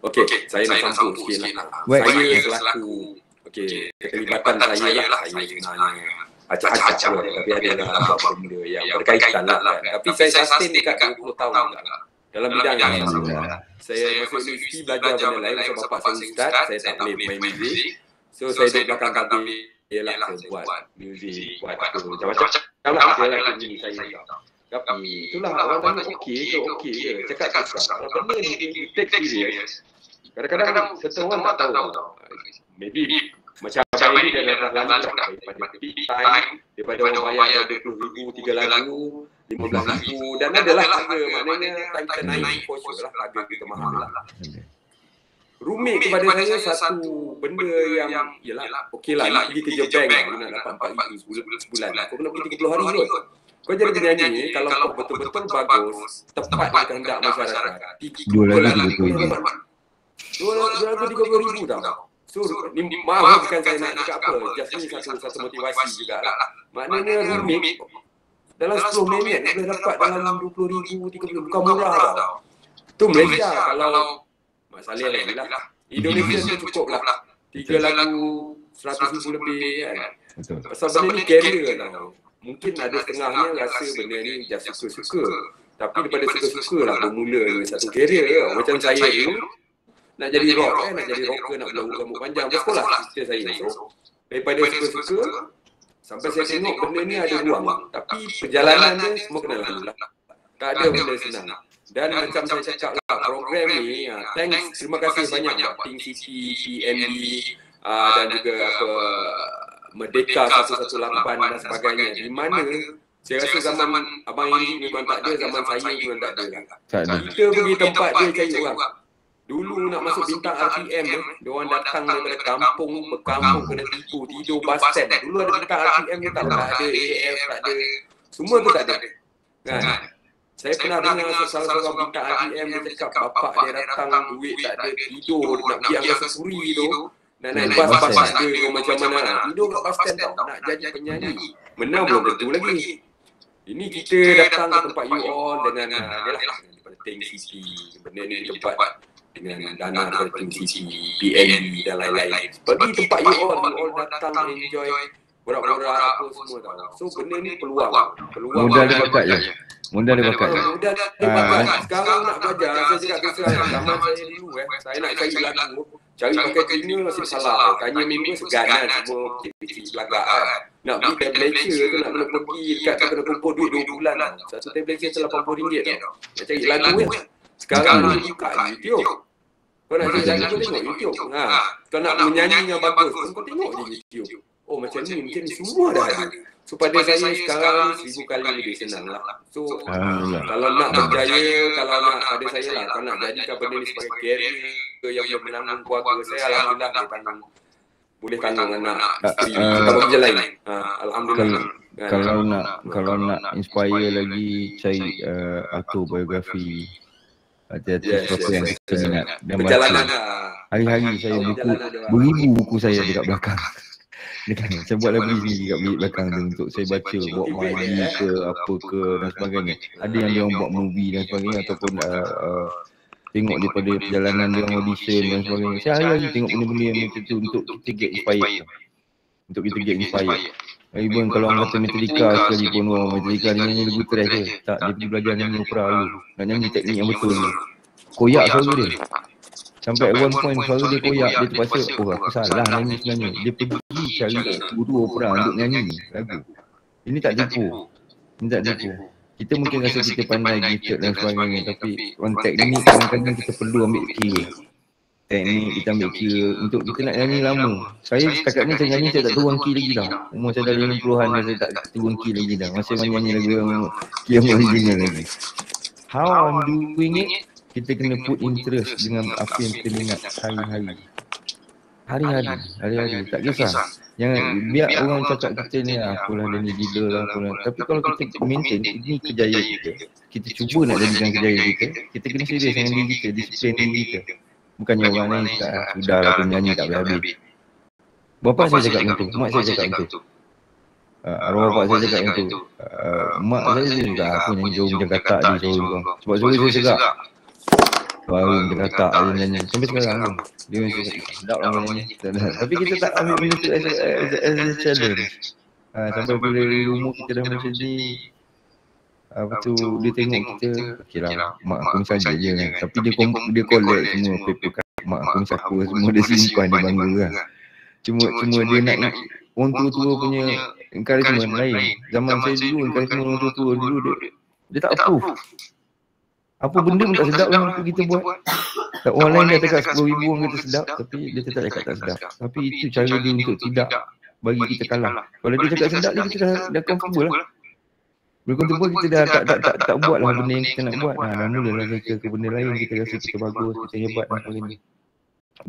Okey, saya nak sambung sikit lah. Saya selaku keterlibatan saya lah, saya sebenarnya acak-acak lah, tapi ada beberapa benda yang berkaitan lah kan. Tapi saya sustain dekat 20 tahun lah dalam bidang yang sama. Saya masuk universiti belajar benda lain, sebab bapak saya ustaz, saya tak boleh main muzik. So saya duduk belakang kabin, ialah saya buat muzik, buat macam-macam lah, ialah ini saya. Tapi itulah orang tanya okey ke, cakap susah. Benda ni take serious. Kadang-kadang setengah orang tak tahu. Maybe macam saya ni dia dah lama daripada peak time, daripada orang bayar 20,000 3 lagu, 15,000 dan adalah harga, maknanya time kita naik for sure lah, harga kita mahal lah. Rumit kepada saya satu benda yang ialah okey lah, nak pergi kerja bank nak dapat 4,000 sebulan, kau kena pergi 30 hari kot. Kau jadi penyanyi, kalau kau betul-betul bagus, tepat dengan kehendak masyarakat, 2 lagu 30,000. 2 lagu 30,000 tau. So, ni maaf bukan saya nak cakap apa, just ni satu motivasi jugalah. Maknanya rumit, dalam 10 minit boleh dapat dalam 20,000, 30,000, bukan murah tau. Tu Malaysia, kalau Mak Saleh lagi lah. Indonesia tu cukup lah, 3 lagu 100,000 lebih kan. Pasal benda ni career tau. Mungkin ada setengahnya rasa benda ni just suka-suka. Tapi daripada suka-suka lah bermula dengan satu career tau. Macam saya dulu, nak jadi rock nak jadi rocker, nak berlagu rambut panjang, bersekolah cerita saya. So, daripada suka-suka, sampai saya tengok benda ni ada ruang. Tapi perjalanan dia semua kena lalu lah. Tak ada benda senang. Dan macam saya cakap lah, program ni, thanks, terima kasih banyak buat Pink City, PNB dan juga Merdeka 118 dan sebagainya. Di mana saya rasa zaman Abang Indi memang tak ada, zaman saya memang tak ada. Kita pergi tempat dia cari orang. Dulu nak masuk bintang RPM dia orang datang daripada kampung, berkampung kena tipu, tidur bus stand. Dulu ada bintang RPM dia tak ada AF, tak ada. Semua tu tak ada. Kan? Saya pernah dengar salah seorang budak IM dia cakap bapak dia datang duit tak ada, tidur nak pergi Angkasa Puri tu, nak naik bas tak ada, macam mana tidur kat bas stand tau, nak jadi penyanyi. Menang belum tentu lagi. Ini kita datang ke tempat you all dengan daripada Tank City, benda ni tempat dengan dana daripada Tank City, BNB dan lain-lain. Pergi tempat you all datang enjoy, borak-borak apa semua tau. So benda ni peluang. Modal dia bakat je. Modal dia bakat. Sekarang nak belajar, saya cakap terus terang, zaman saya dulu saya nak cari lagu, cari pakai telinga masih salah. Tanya member seganan semua kecil-kecil belagak Nak beli tablature tu nak kena pergi dekat tu kena kumpul duit 2 bulan tau. Satu tablature tu RM80 tau. Nak cari lagu Sekarang ni buka YouTube. Kau nak cari lagu kau tengok YouTube. Kau nak menyanyi yang bagus kau tengok je YouTube. Oh macam ni semua dah ada. So pada saya sekarang ni 1000 kali lebih senang lah. So kalau nak berjaya, kalau nak pada saya lah, kalau nak jadikan benda ni sebagai career yang boleh menanggung keluarga saya, alhamdulillah boleh tanggung anak isteri kita bekerja lain. Alhamdulillah. Kalau nak inspire lagi, cari autobiografi sesuatu yang kita minat dan baca. Hari-hari saya beribu buku saya dekat belakang. Saya buat library sendiri kat bilik belakang tu untuk saya baca, buat mandi ke apa ke dan sebagainya. Ada yang dia orang buat movie dan sebagainya ataupun tengok daripada perjalanan dia orang audition dan sebagainya. Saya hari-hari tengok benda-benda yang macam tu untuk kita get inspired. Untuk kita get inspired. Even kalau orang kata Metallica sekalipun, Metallica ni nyanyi lagu trash je. Tak, dia pergi belajar nyanyi opera dulu. Nak nyanyi teknik yang betul ni. Koyak suara dia. Sampai at one point suara dia koyak, dia terpaksa, aku salah nyanyi sebenarnya. Dia pergi cari guru opera untuk nyanyi lagu. Ini tak tipu. Kita mungkin rasa kita pandai, gifted dan sebagainya, tapi orang teknik kadang-kadang kita perlu ambil kira. Teknik kita ambil kira untuk kita nak nyanyi lama. Saya setakat ni saya nyanyi saya tak turun key lagi dah. Umur saya dah 50-an saya tak turun key lagi dah. Masih nyanyi lagu yang original lagi. How I'm doing it, kita kena put interest dengan apa yang kita minat hari-hari, tak kisah. Jangan biar orang cakap kita ni apalah dia ni gila lah apalah. Tapi kalau kita maintain ini kejayaan kita cuba nak jadikan kejayaan kita kena serius dengan diri kita, disiplin diri kita. Bukannya orang lain cakap sudahlah penyanyi tak habis. Bapa saya cakap macam tu, mak saya cakap macam tu. Arwah bapak saya cakap macam tu. Mak saya juga aku nyanyi jauh macam katak dia suruh. Sebab suruh saya cakap baru dia kata nyanyi sampai sekarang tu dia mesti sedap lah nyanyi. Tapi kita tak ambil benda tu as a challenge. Sampai bila umur kita dah macam ni, apa tu dia tengok kita, okeylah mak aku saja je kan. Tapi dia collect semua paper kat mak aku siapa semua dia simpan di bangga kan. Cuma dia nak orang tua-tua punya encouragement lain. Zaman saya dulu encouragement orang tua-tua dulu dia tak approve. Apa benda pun tak sedap lah apa kita buat. Tak, orang lain dah cakap 10,000 orang kata sedap, tapi dia tetap cakap tak sedap. Tapi itu cara dia untuk tidak bagi kita kalah. Kalau dia cakap sedap ni kita dah comfortable lah. Bila comfortable kita dah tak buat lah benda yang kita nak buat. Dah mulalah kita ke benda lain, kita rasa kita bagus, kita hebat dan sebagainya.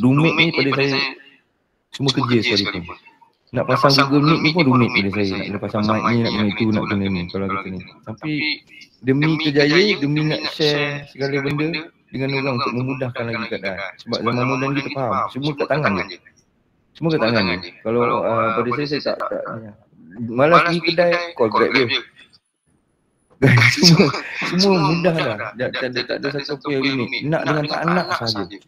Rumit ni pada saya semua kerja sekalipun. Nak pasang Google Meet ni pun rumit pada saya. Nak pasang mic ni, nak kena itu, nak kena ni. Kalau kita ni. Tapi demi kejayaan, demi nak share segala benda dengan orang untuk memudahkan lagi keadaan. Sebab zaman moden kita faham, semua kat tangan je. Semua kat tangan je. Kalau pada saya tak malas pergi kedai, call Grab je. Semua mudah dah. Tak ada satu apa yang rumit. Nak dengan tak nak sahaja.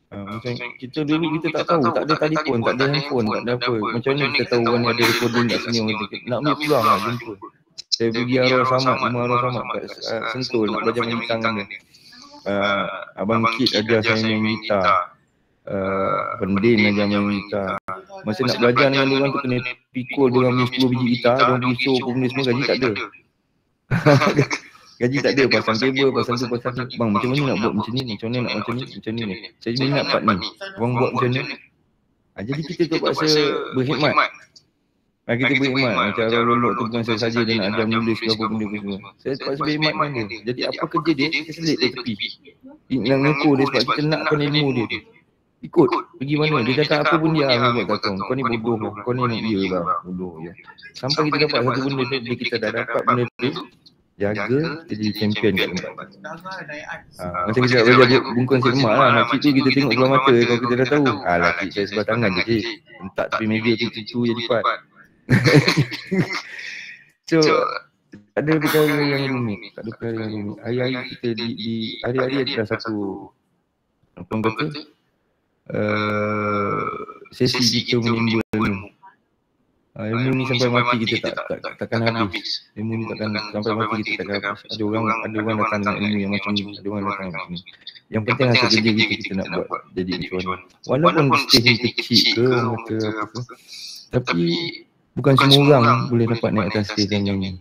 Macam kita dulu kita tak tahu, tak ada telefon, tak ada handphone, tak ada apa. Macam mana kita tahu orang ada recording kat sini orang kita nak ambil peluang lah jumpa. Saya pergi Arwah Samad, rumah Arwah Samad kat Sentul nak belajar main gitar dengan dia. Abang Kid ajar saya main gitar. Pendin ajar main gitar. Masa nak belajar dengan orang tu kena pikul dia orang 10 biji gitar, dia orang pisau apa benda semua, gaji tak ada. Gaji tak ada, pasang kabel, pasang tu, pasang tu. Bang, macam mana nak buat macam ni? Macam mana nak macam ni? Macam ni. Saya minat part ni. Orang buat macam ni. Jadi kita terpaksa berkhidmat. Kita berkhidmat. Macam Arwah Lolok tu bukan saya saja dia nak ajar menulis ke apa benda ke semua. Saya terpaksa berkhidmat dengan dia. Jadi apa kerja dia, kita selit dia tepi. Nak mengukur dia sebab kita nakkan ilmu dia tu. Ikut, pergi mana? Dia cakap apa pun dia buat kata. Kau ni bodoh lah. Kau ni nak dia lah. Bodoh je. Sampai kita dapat satu benda tu, bila kita dah dapat benda tu, jaga, kita jadi champion kat tempat. Macam kita nak belajar bungkus nasi lemak lah. Makcik tu kita tengok belah mata kalau kita dah tahu. Laki saya sebelah tangan je cik. Letak tepi meja tu je lipat. So, tak ada perkara yang rumit. Tak ada perkara yang rumit. Hari-hari kita di hari-hari adalah satu apa orang kata sesi kita menimbul ilmu. Ilmu ni sampai mati kita takkan habis. Ilmu ni takkan sampai mati kita takkan habis. Ada orang datang dengan ilmu yang macam ni, ada orang datang macam ni. Yang penting hasil kerja kita nak buat jadi tuan. Walaupun stage ni kecil ke orang kata apa ke, tapi bukan semua orang boleh dapat naik atas stage yang ni.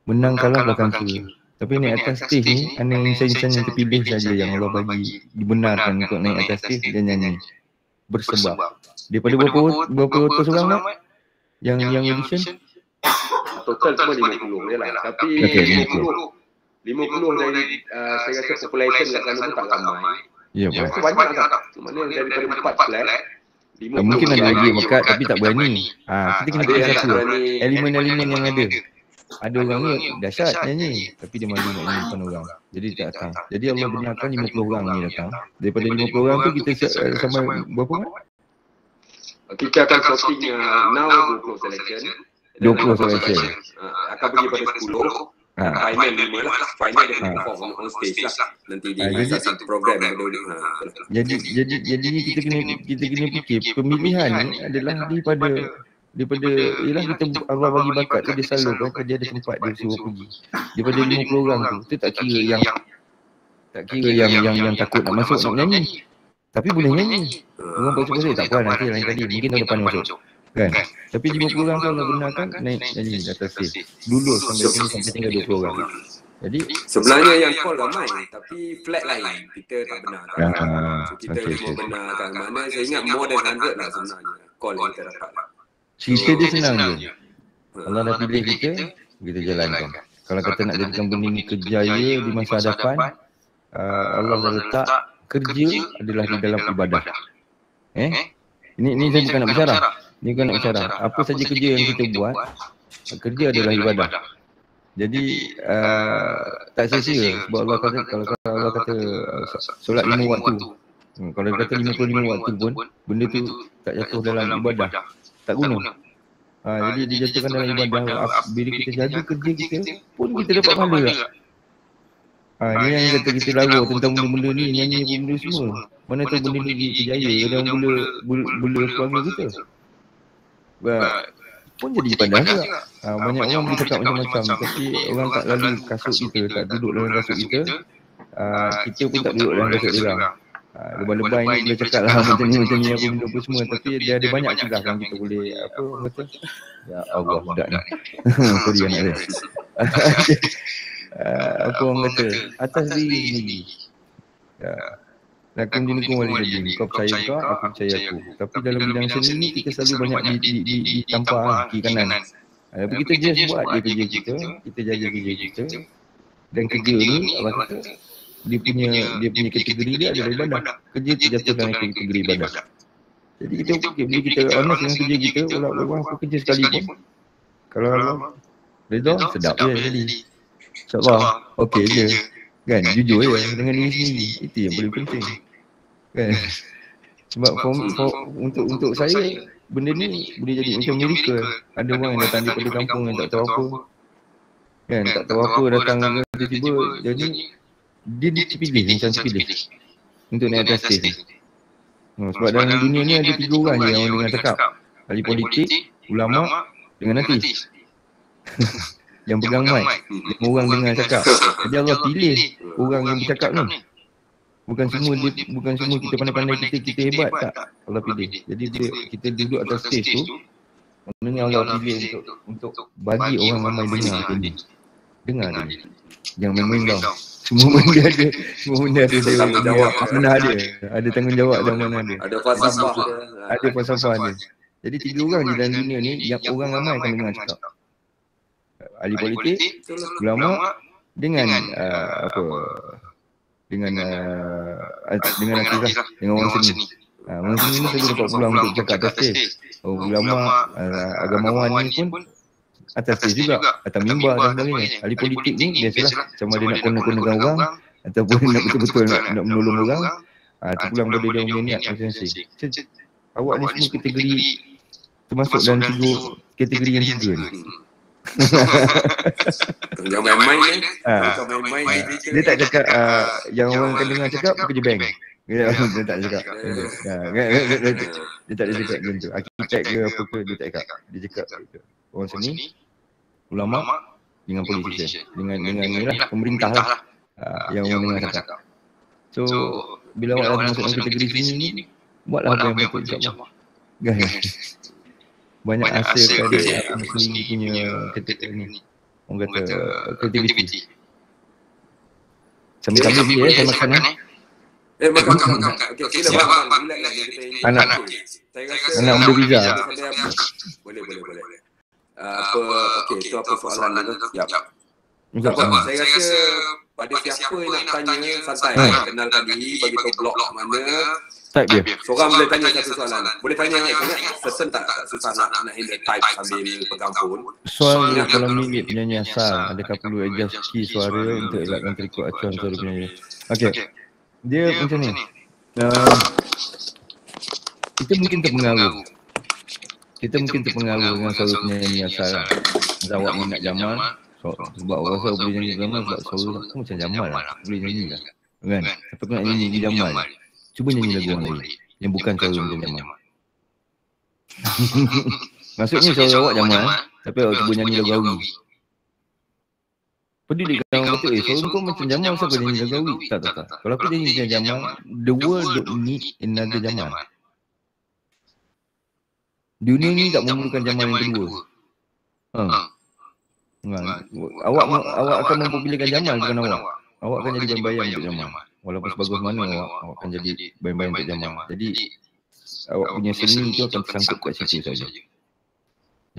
Menang kalah belakang kira. Tapi naik atas stage ni hanya insan-insan yang terpilih saja yang Allah bagi dibenarkan untuk naik atas stage dan nyanyi. Bersebab daripada berapa ratus orang nak yang audition? Total cuma 50 je lah. Tapi 50 dari saya rasa population kat sana pun tak ramai. Ya, banyak tak? Mana daripada 4 flat, mungkin ada lagi yang mekat tapi tak berani. Kita kena pilih satu elemen-elemen yang ada. Ada orang ni dahsyat nyanyi tapi dia malu nak nyanyi depan orang. Jadi tak datang. Jadi Allah benarkan 50 orang ni datang. Daripada 50 orang tu kita sampai berapa orang? Kita akan sorting now 20 selection. 20 selection. Akan pergi pada 10. Final 5 lah. Final dia perform on stage lah. Nanti di satu program. Jadi ni kita kena fikir pemilihan ni adalah daripada ialah kita Allah bagi bakat tu dia salurkan, dia ada tempat dia suruh pergi. Daripada 50 orang tu tak kira yang takut nak masuk nak nyanyi. Tapi boleh nyanyi. Orang pasal tak apa nanti lain kali mungkin tahun depan masuk. Kan? Tapi 50 orang tu Allah benarkan naik nyanyi di atas stage. Dulu sampai tinggal 20 orang. Jadi sebenarnya yang call ramai tapi flat lain kita tak benarkan. Kita cuma benarkan mana saya ingat more than 100 lah sebenarnya call yang kita dapat. Cerita dia senang je. Allah dah pilih kita jalankan. Kalau kata nak jadikan benda ni kerjaya di masa hadapan, Allah dah letak kerja adalah di dalam ibadah. Ini saya bukan nak bicara. Ini bukan nak bicara. Apa saja kerja yang kita buat, kerja adalah ibadah. Jadi tak sia-sia sebab Allah kata kalau Allah kata solat 5 waktu. Kalau dia kata 55 waktu pun benda tu tak jatuh dalam ibadah. Tak guna. Jadi dijatuhkan dalam ibadah. Bila kita jaga kerja kita pun kita dapat pahala tak? Ni yang kata kita lawa tentang benda-benda ni, nyanyi benda semua. Mana tahu benda ni berjaya dalam bula keluarga kita. Pun jadi ibadah juga. Banyak orang boleh cakap macam-macam tapi orang tak lalu kasut kita, tak duduk dalam kasut kita. Kita pun tak duduk dalam kasut dia. Lebay-lebay ni boleh cakap lah macam ni apa semua tapi dia ada banyak celah yang kita boleh apa kata ya Allah budak ni sorry anak dia apa orang kata atas diri sendiri lakum dinukum waliyadin kau percaya kau aku percaya aku tapi dalam bidang seni ni kita selalu banyak ditampar kiri kanan tapi kita just buat je kerja kita jaga kerja kita dan kerja ni Allah kata dia punya kategori dia adalah ibadah. Kerja terjatuh dalam kategori ibadah. Jadi bila kita honest dengan kerja kita, walaupun apa kerja sekalipun, kalau Allah redha, sedap je jadi. InsyaAllah, okey je. Kan, jujur je dengan diri sendiri. Itu yang paling penting. Kan. Sebab untuk saya, benda ni boleh jadi macam miracle. Ada orang yang datang daripada kampung yang tak tahu apa. Kan, tak tahu apa datang tiba-tiba jadi dia dipilih, insan terpilih untuk naik atas stage. Sebab dalam dunia ni ada 3 orang je yang dengan cakap. Ahli politik, ulama dengan artis. Yang pegang mic, 5 orang dengar cakap. Jadi Allah pilih orang yang bercakap ni. Bukan semua kita pandai-pandai kita hebat tak. Allah pilih. Jadi bila kita duduk atas stage tu, maknanya Allah pilih untuk bagi orang ramai dengar ni. Dengar ni. Jangan main-main tau. Semua benda ada tanggungjawab mana ada. Ada tanggungjawab dan mana ada. Ada falsafah dia. Jadi 3 orang di dalam dunia ni yang orang ramai akan dengar cakap. Ahli politik, ulama dengan dengan artis, dengan orang seni. Orang seni ni selalu dapat peluang untuk cakap atas stage. Ulama, agamawan ni pun atas stage juga, atas mimbar dan sebagainya. Ahli politik ni biasalah sama dia nak kona-konakan orang ataupun nak betul-betul nak menolong orang. Terpulang pada dia punya niat masing-masing. Awak ni semua kategori termasuk dalam 3 kategori yang 3 ni. Jangan main-main ni. Jangan main-main. Dia tak cakap yang orang akan dengar cakap kerja bank. Dia tak cakap. Dia tak ada cakap macam tu. Arkitek ke apa ke dia tak cakap. Dia cakap orang seni, ulama dengan politician, dengan inilah pemerintah lah yang orang dengar cakap. So bila awak dah masuk dalam kategori sini ni, buatlah apa yang betul insya-Allah. Banyak hasil pada muslim punya ketika ni. Orang kata kreativiti. Sama-sama dia saya makan Makan. Okey, sila bang. Anak. Saya rasa Anak muda Biza. Boleh. Okey, itu apa soalan tu? Jap. Insya-Allah. Saya rasa pada siapa yang nak tanya santai. Kenalkan diri, bagi tahu blog mana. Type dia. Seorang boleh tanya satu soalan. Boleh tanya sangat. Sesen tak susah nak handle type sambil pegang phone. Soal kalau minit penyanyi asal, adakah perlu adjust key suara untuk elakkan terikut acuan suara penyanyi? Okey. Dia macam ni. Kita mungkin terpengaruh. Dengan suara penyanyi asal. Zawak ni nak Jamal. Sebab orang rasa boleh nyanyi Jamal sebab suara aku macam Jamal lah. Boleh nyanyi lah. Kan? Tapi aku nak nyanyi di Jamal. Cuba nyanyi lagu orang lain yang bukan suara macam Jamal. Maksudnya suara awak Jamal, tapi awak cuba nyanyi lagu Awi. Peduli kalau orang kata, suara kau macam Jamal, siapa nyanyi lagu Awi? Tak. Kalau aku nyanyi macam Jamal, the world don't need another Jamal. Dunia ni tak memerlukan Jamal yang kedua. Awak akan mempopularkan Jamal, bukan awak. Awak akan jadi bayang-bayang untuk Jamal. Walaupun sebagus mana awak akan jadi bayang-bayang untuk Jamal. Jadi awak punya seni tu akan tersangkut kat situ saja.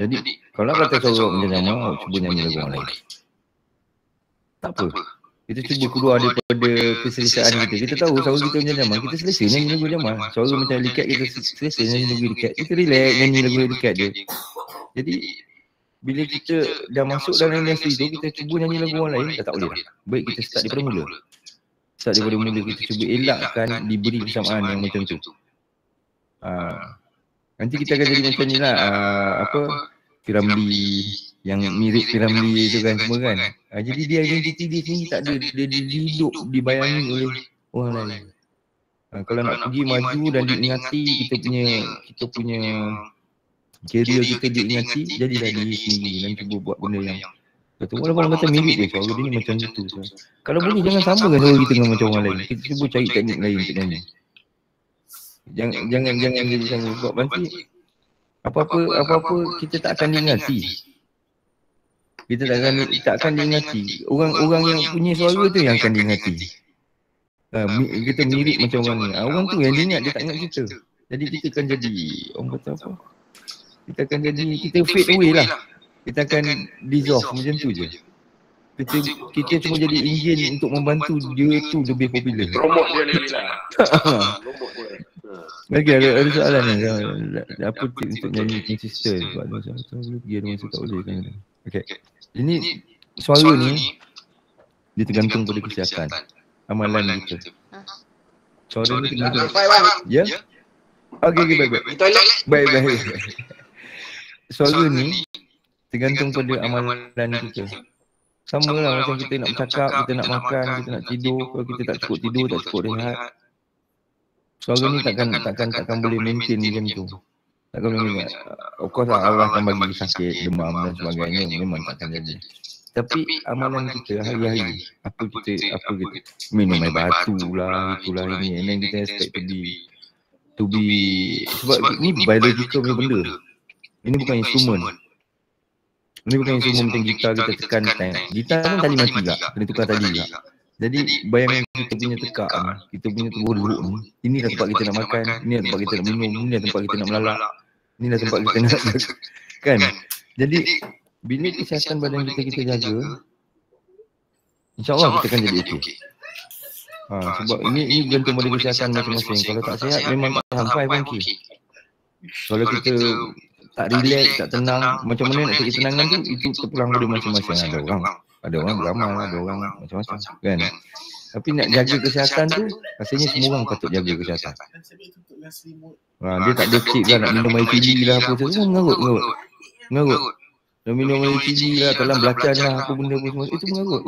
Jadi kalau kata suara macam Jamal, awak cuba nyanyi lagu orang lain. Tak apa. Kita cuba keluar daripada keselesaan kita. Kita tahu suara kita macam Jamal, kita selesa nyanyi lagu Jamal. Suara macam Likat, kita selesa nyanyi lagu Likat. Kita relax nyanyi lagu Likat je. Jadi bila kita dah masuk dalam industri tu, kita cuba nyanyi lagu orang lain, tak boleh lah. Baik kita start daripada mula. Kita cuba elakkan diberi kesamaan yang macam tu. Nanti kita akan jadi macam ni lah. Piramli, yang mirip Piramli tu kan semua kan. Jadi dia identiti dia sendiri tak ada, dia hidup dibayangi oleh orang lain. Kalau nak pergi maju dan diingati, kita punya career kita diingati, jadilah diri sendiri dan cuba buat benda yang betul. Walaupun orang kata mirip je, suara dia ni macam tu. Kalau boleh jangan sama kan suara kita dengan macam orang lain. Kita cuba cari teknik lain untuk nyanyi. Jangan jadi sama, sebab nanti apa-apa kita tak akan diingati. Kita tak akan diingati. Orang yang punya suara tu yang akan diingati. Kita mirip macam orang ni. Orang tu yang diingat, dia tak ingat kita. Jadi kita akan jadi, orang kata apa? Kita fade away lah. Kita akan dissolve macam tu je. Kita cuma jadi enjin untuk membantu dia tu lebih popular. Promote dia lagi lah. Lagi ada soalan ni. Apa tips untuk nyanyi konsisten? Sebab ada macam dia ada masa tak boleh kan. Okay. Ini suara ni dia tergantung pada kesihatan amalan kita. Suara ni tergantung. Ya? Okey, baik. Suara ni tergantung pada amalan kita. Sama lah macam kita nak bercakap, kita nak makan, kita nak tidur. Kalau kita tak cukup tidur, tak cukup rehat, suara ni takkan boleh maintain macam tu. Takkan boleh. Of course lah, Allah akan bagi sakit, demam dan sebagainya, memang takkan jadi. Tapi amalan kita hari-hari, apa kita minum air batu lah, itulah ini. And then kita expect to be sebab ni biological punya benda. Ini bukan instrumen. Ini bukan instrumen macam gitar kita tekan tank. Gitar pun tali mati tak, kena tukar tali tak. Jadi bayangkan kita punya tekak, kita punya tubuh leluk ni. Inilah tempat kita nak makan, inilah tempat kita nak minum, inilah tempat kita nak melalak, inilah tempat kita nak kan. Jadi bila kesihatan badan kita jaga, InsyaAllah kita akan jadi okey. Sebab ini bergantung pada kesihatan masing-masing. Kalau tak sihat memang tak sampai pun okey. Kalau kita tak relax, tak tenang. Macam mana nak cari tenangan tu, itu terpulang pada masing-masing. Ada orang beramal, ada orang macam-macam kan. Tapi nak jaga kesihatan tu, rasanya semua orang patut jaga kesihatan. Dia tak ada cik lah nak minum air cili lah apa semua mengarut. Nak minum air cili lah, dalam belacan lah, apa benda pun semua. Itu mengarut.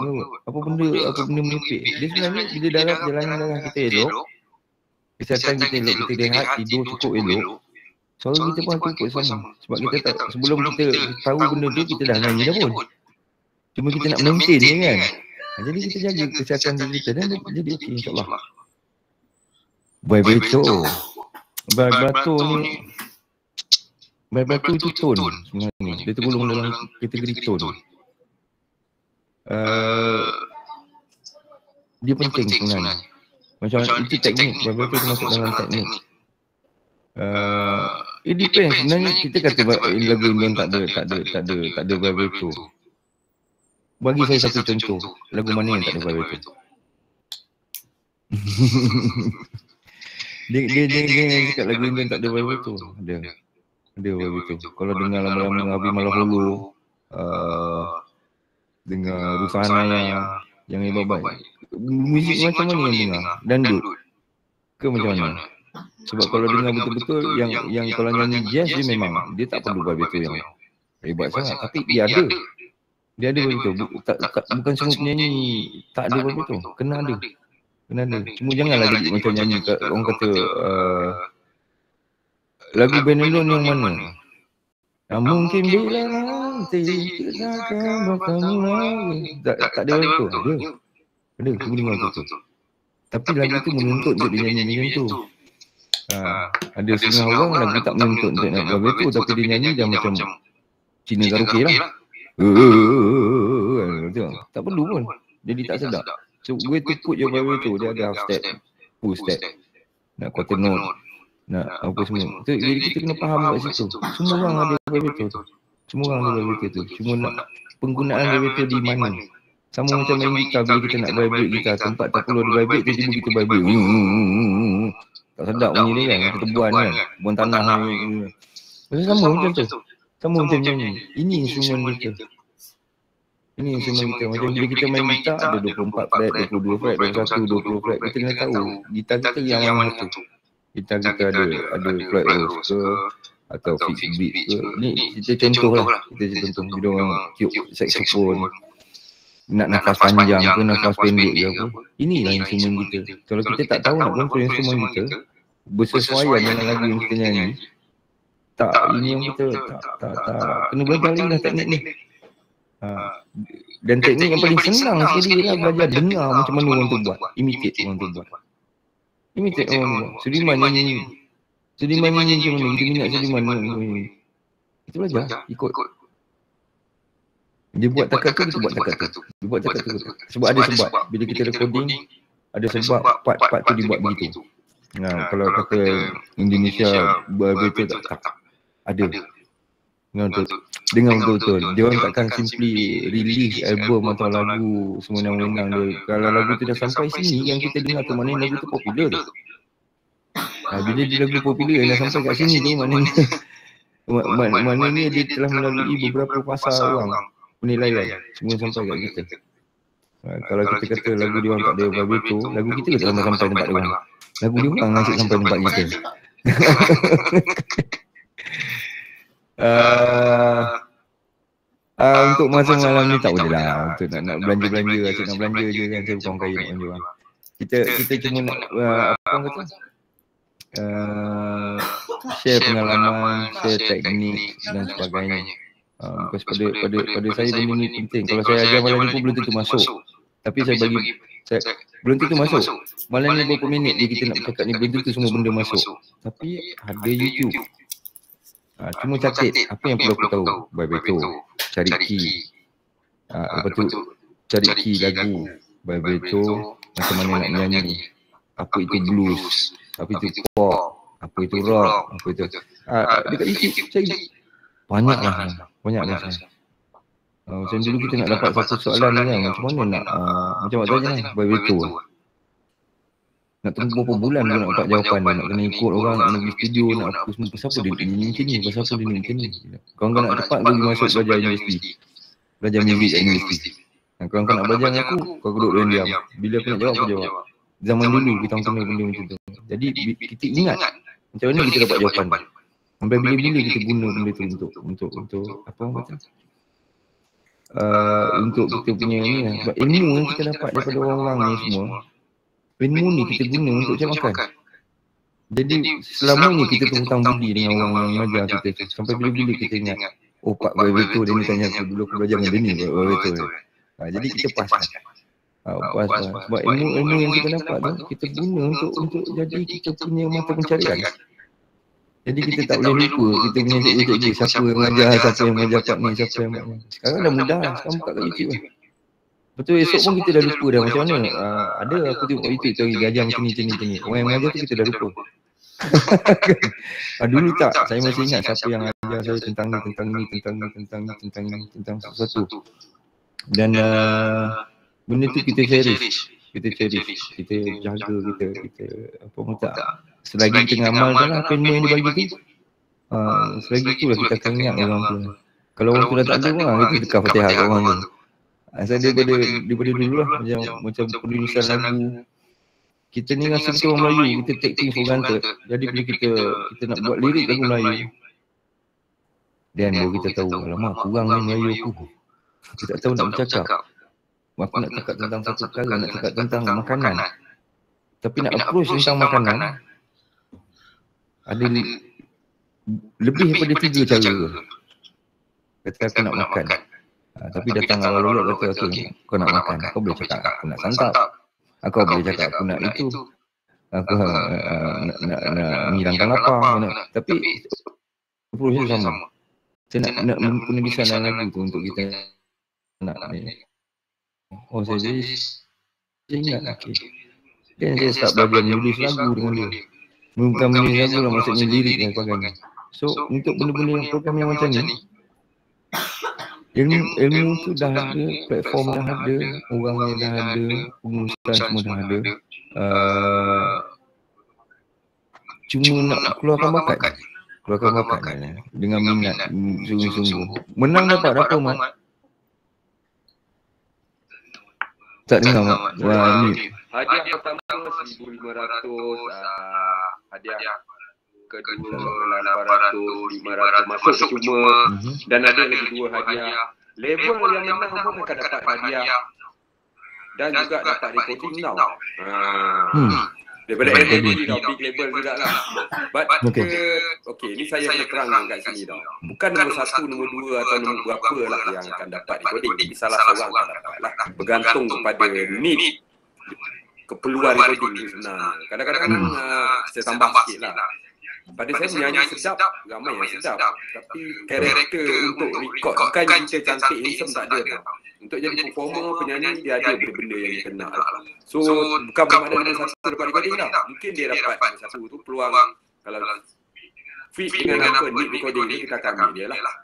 Apa benda menipik. Dia sebenarnya bila dalam perjalanan darah kita elok, kesihatan kita elok, kita rehat, tidur cukup elok, suara kita pun cukup sama. Sebab kita tak, sebelum kita tahu benda tu, kita dah nyanyi dah pun. Cuma kita nak maintain je kan. Jadi kita jaga kesihatan diri kita dan jadi okey insyaAllah. Batu ni, batu itu tone sebenarnya. Dia tergolong dalam kategori tone. Dia penting sebenarnya. Macam itu teknik, batu itu masuk dalam teknik. It depends. Sebenarnya kita kata lagu Indian tak ada vibrato. Bagi saya satu contoh, lagu mana yang tak ada vibrato? Dia cakap lagu Indian tak ada vibrato. Ada vibrato. Kalau dengar lama-lama Abi Malaholo, dengar Rusanaya yang hebat-hebat. Muzik macam mana yang dengar? Dandut ke macam mana? Sebab kalau dengar betul-betul yang kalau nyanyi jazz dia memang dia tak perlu vibrato yang hebat sangat, tapi dia ada vibrato. Bukan semua penyanyi tak ada vibrato, kena ada. Cuma janganlah jadi macam nyanyi orang kata lagu Benelon yang mana? Mungkin bila nanti kita akan bertemu lagi. Tak ada vibrato. Ada, cuma dengar betul. Tapi lagu tu menuntut untuk dinyanyi macam tu. Ada setengah orang lagu tak menuntut untuk nak vibrato, tapi dia nyanyi dah macam Cina karaoke lah. Tak perlu pun. Jadi tak sedap. So gue tu put je vibrato, dia ada half step, full step, nak quarter note, nak apa semua. Jadi kita kena faham kat situ. Semua orang ada vibrato tu. Cuma nak penggunaan vibrato di mana. Sama macam main gitar, bila kita nak vibrate gitar, tempat tak perlu ada vibrate, tiba-tiba kita vibrate. Tak sedap bunyi dia kan, kita buan tanah ni. Sama macam tu. Sama macam nyanyi. Ini instrumen kita. Macam bila kita main gitar, ada 24 fret, 22 fret, 21, 20 fret. Kita kena tahu gitar kita yang mana satu. Gitar kita ada fret rose ke, atau fixed beat ke. Ni kita contoh lah. Kita contoh bila orang tiup saxophone, nak nafas panjang ke, nafas pendek ke apa. Inilah instrumen kita. Kalau kita tak tahu nak kontrol instrumen kita, bersesuaian dengan lagu yang kita nyanyi, ini yang kita tak kena belajar lagi lah teknik ni. Dan teknik yang paling senang sekali ialah belajar dengar macam mana orang tu buat. Imitate orang tu buat. Sudirman nyanyi macam mana, kita minat Sudirman nyanyi. Kita belajar, ikut. Dia buat takat tu, kita buat takat tu. Sebab ada sebab. Bila kita recording, ada sebab part-part tu dibuat begitu. Kalau kata Indonesia vibrato tak ada. Dengar betul-betul. Dia orang takkan simply release album atau lagu semenang-menang dia. Kalau lagu tu dah sampai sini, yang kita dengar tu maknanya lagu tu popular tu. Bila dia lagu popular yang dah sampai kat sini tu, maknanya dia telah melalui beberapa fasa orang penilaian. Semua sampai kat kita. Kalau kita kata lagu dia orang tak ada vibrato, lagu kita ke tak sampai tempat dia orang. Lagu dia orang asyik sampai tempat kita. Untuk masa malam ni tak boleh lah. Untuk nak belanja-belanja, asyik nak belanja je kan. Saya bukan kaya nak belanja. Kita cuma nak apa orang kata, share pengalaman, share teknik dan sebagainya. Pada saya benda ni penting. Kalau saya ajar malam ni pun belum tentu masuk. Tapi saya bagi belum tentu masuk. Malam ni berapa minit je kita nak bercakap ni, belum tentu semua benda masuk. Tapi ada YouTube. Cuma catat apa yang perlu aku tahu. Vibrato, cari key. Lepas tu cari key lagu. Vibrato, macam mana nak nyanyi. Apa itu blues, apa itu pop, apa itu rock, apa itu. Dekat YouTube cari. Banyak lah. Macam dulu kita nak dapat satu soalan ni kan, macam mana nak macam apa tanya vibrato. Nak tunggu berapa bulan nak dapat jawapan dia, nak kena ikut orang, nak kena pergi studio, nak apa semua. Pasal apa dia ni macam ni, pasal apa dia ni macam ni. Kalau kau nak cepat, kau pergi masuk belajar universiti. Belajar muzik kat universiti. Kalau kau nak belajar dengan aku, kau duduk dan diam. Bila aku nak jawab, aku jawab. Zaman dulu kita kena benda macam tu. Jadi kita ingat macam mana kita dapat jawapan. Sampai bila-bila kita guna benda tu untuk apa orang kata? Untuk kita punya ni lah. Sebab ilmu yang kita dapat daripada orang-orang ni semua, ilmu ni kita guna untuk cari makan. Jadi selama ni kita hutang budi dengan orang yang mengajar kita. Sampai bila-bila kita ingat, oh Pak Betul dia ni tanya aku, dulu aku belajar dengan dia ni Pak Betul. Jadi kita pas lah. Pas. Sebab ilmu yang kita dapat tu, kita guna untuk jadi kita punya mata pencarian. Jadi kita tak boleh lupa kita punya cikgu siapa yang mengajar, siapa yang mengajar Pak ni, siapa yang buat ni. Sekarang dah mudah, sekarang buka kat YouTube lah. Betul, esok pun kita dah lupa dah macam mana. Ada aku tengok YouTube tu gajah macam ni. Orang yang mengajar tu kita dah lupa. Dulu tak, saya masih ingat siapa yang ajar saya tentang sesuatu. Dan benda tu kita cherish, kita jaga, kita apa pun tak. Selagi kita ngamalkan lah apa ilmu yang dibagi tu, selagi itulah kita akan ingat orang tu. Kalau orang tu dah tak ada pun, kita dekar Fatihah kat orang tu. Saya daripada dulu lah, macam penulisan lagu. Kita ni rasa kita orang Melayu, kita take things for granted. Jadi bila kita nak buat lirik lagu Melayu, dan baru kita tahu, alamak kurang ni Melayu aku. Kita tak tahu nak bercakap. Aku nak cakap tentang satu perkara, nak cakap tentang makanan. Tapi nak approach tentang makanan, ada lebih daripada 3 cara. Kata aku nak makan. Tapi datang awal-awal kata kau nak makan, kau boleh cakap aku nak santap. Aku boleh cakap aku nak itu. Aku nak menghilangkan lapar. Tapi approach dia sama. Saya nak penulisan lagu tu untuk kita nak ni. Oh saya ingat okay. Dan saya start belajar menulis lagu dengan dia. Bukan menulis lagu lah, maksudnya lirik dan sebagainya. So untuk benda-benda yang program yang macam ni, ilmu tu dah ada, platform dah ada, orangnya dah ada, pengurusan semua dah ada. Cuma nak keluarkan bakat dengan minat sungguh-sungguh. Menang dapat apa Mat? Tak dengar Mat? Hadiah pertama 1,500, hadiah kedua 800, 500 masuk cuma. Dan ada lagi 2 hadiah. Level yang menang pun akan dapat hadiah. Dan juga dapat recording tau. Daripada MAP tau, big label juga lah. But okay, ni saya boleh terang kat sini tau. Bukan nombor 1, nombor 2 atau nombor berapa lah yang akan dapat recording. Tapi salah seorang akan dapat lah. Bergantung kepada need, keperluan recording tu sebenarnya. Kadang-kadang saya tambah sikit lah. Pada saya menyanyi sedap, ramai yang sedap. Tapi karakter untuk record, bukan kita cantik handsome tak ada tau. Untuk jadi performer, penyanyi, dia ada benda-benda yang dia kena. So, bukan bermakna nombor 1 dapat recording lah. Mungkin dia dapat nombor 1 tu peluang. Kalau fit dengan apa, need recording ni, kita akan ambil dia lah.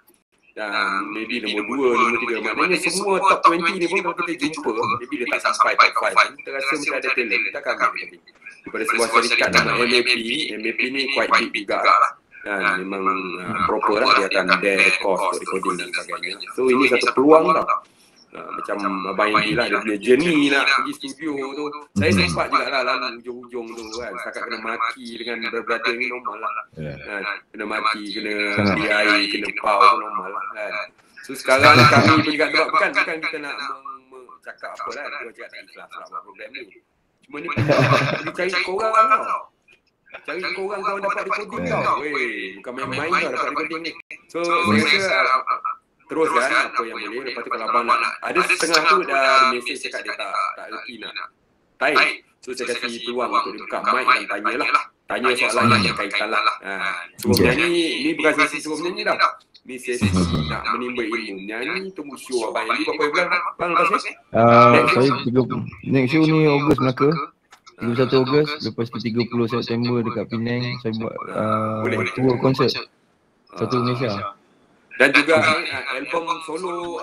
Dan maybe nombor 2, nombor 3. Maknanya semua top 20 ni pun kalau kita jumpa, maybe dia tak sampai top 5. Kita rasa macam ada talent, kita akan ambil recording. Daripada sebuah syarikat nama MAP ni quite big juga lah. Dan memang proper lah, dia akan bear cost untuk recording dan sebagainya. So ini satu peluang tau. Macam Abang Indi lah, dia punya journey nak pergi studio tu. Saya sempat juga lah lalu hujung-hujung tu kan. Setakat kena maki dengan brother ni normal lah. Kena maki, kena diai, kena pau tu normal lah kan. So sekarang kami pun juga bukan kita nak cakap apa lah. Dia cakap tak ikhlas lah buat program ni. Cuma ni perlu cari korang tau. Cari korang kau dapat recording tau. Weh, bukan main-main tau dapat recording ni. So saya rasa teruskan apa yang boleh. Lepas tu kalau abang nak, ada setengah tu dah mesej cakap dia tak reti nak taik. So saya kasih peluang untuk dia buka mic dan tanya lah. Tanya soalan yang berkaitan lah. Suruh menyanyi, ni bukan sesi suruh menyanyi dah. Ni sesi nak menimba ilmu. Menyanyi tunggu show abang ini berapa bulan bang lepas ni? Saya next show ni Ogos Melaka. 31 Ogos, lepas tu 30 September dekat Penang saya buat tour konsert satu Malaysia. Dan juga album solo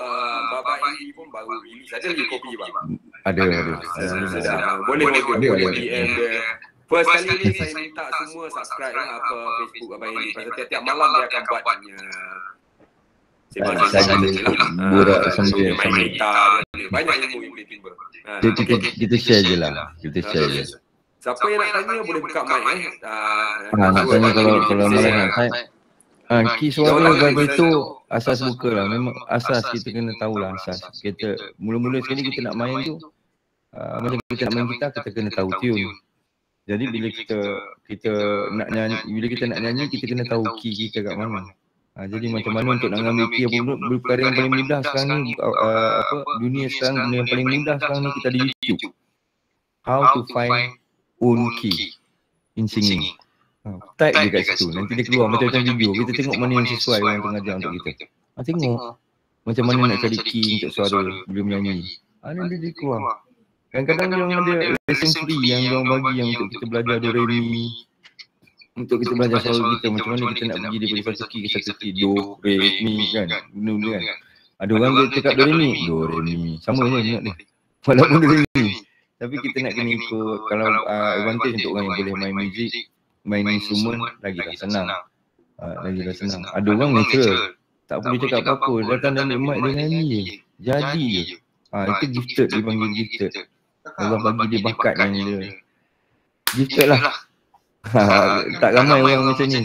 Baba Indi pun baru release. Ada lagi kopi bang? Ada. Sedap. Boleh DM dia. First kali ni saya minta semua subscribe lah apa Facebook Abang Hendy. Pasal tiap-tiap malam dia akan buat punya Saya borak sambil main gitar dia. Banyak ilmu yang boleh timba. kita share je lah. Kita share je. Siapa yang nak tanya boleh buka mic nak tanya kalau malam nak key suara bagi tu asas buka lah. Memang asas kita kena tahulah asas. Kita mula-mula sekali kita nak main tu macam kita nak main gitar kita kena tahu tune. Jadi bila kita nak nyanyi, bila kita nak nyanyi kita kena tahu key kita kat mana. Jadi macam mana untuk nak ambil key apa perkara yang paling mudah sekarang ni dunia sekarang yang paling mudah sekarang ni kita ada YouTube. How to find own key in singing. Type je kat situ, nanti dia keluar macam-macam video. Kita tengok mana yang sesuai orang tengah ajar untuk kita. Tengok macam mana nak cari key untuk suara bila menyanyi. Nanti dia keluar. Kadang-kadang yang ada lesson free yang diorang bagi yang untuk kita belajar do re mi. Untuk kita belajar suara kita macam mana kita nak pergi daripada satu key ke satu key, do re mi kan. Benda-benda kan. Ada orang dia cakap do re mi. Sama je ingat dia. Walaupun do re mi. Tapi kita nak kena ikut kalau advantage untuk orang yang boleh main muzik, main instrumen lagi dah senang. Ada orang natural tak boleh cakap apa-apa, datang dan mic dia nyanyi je. Jadi je. Itu gifted, dia panggil gifted. Allah bagi dia bakat yang dia gifted lah. Tak ramai orang macam ni.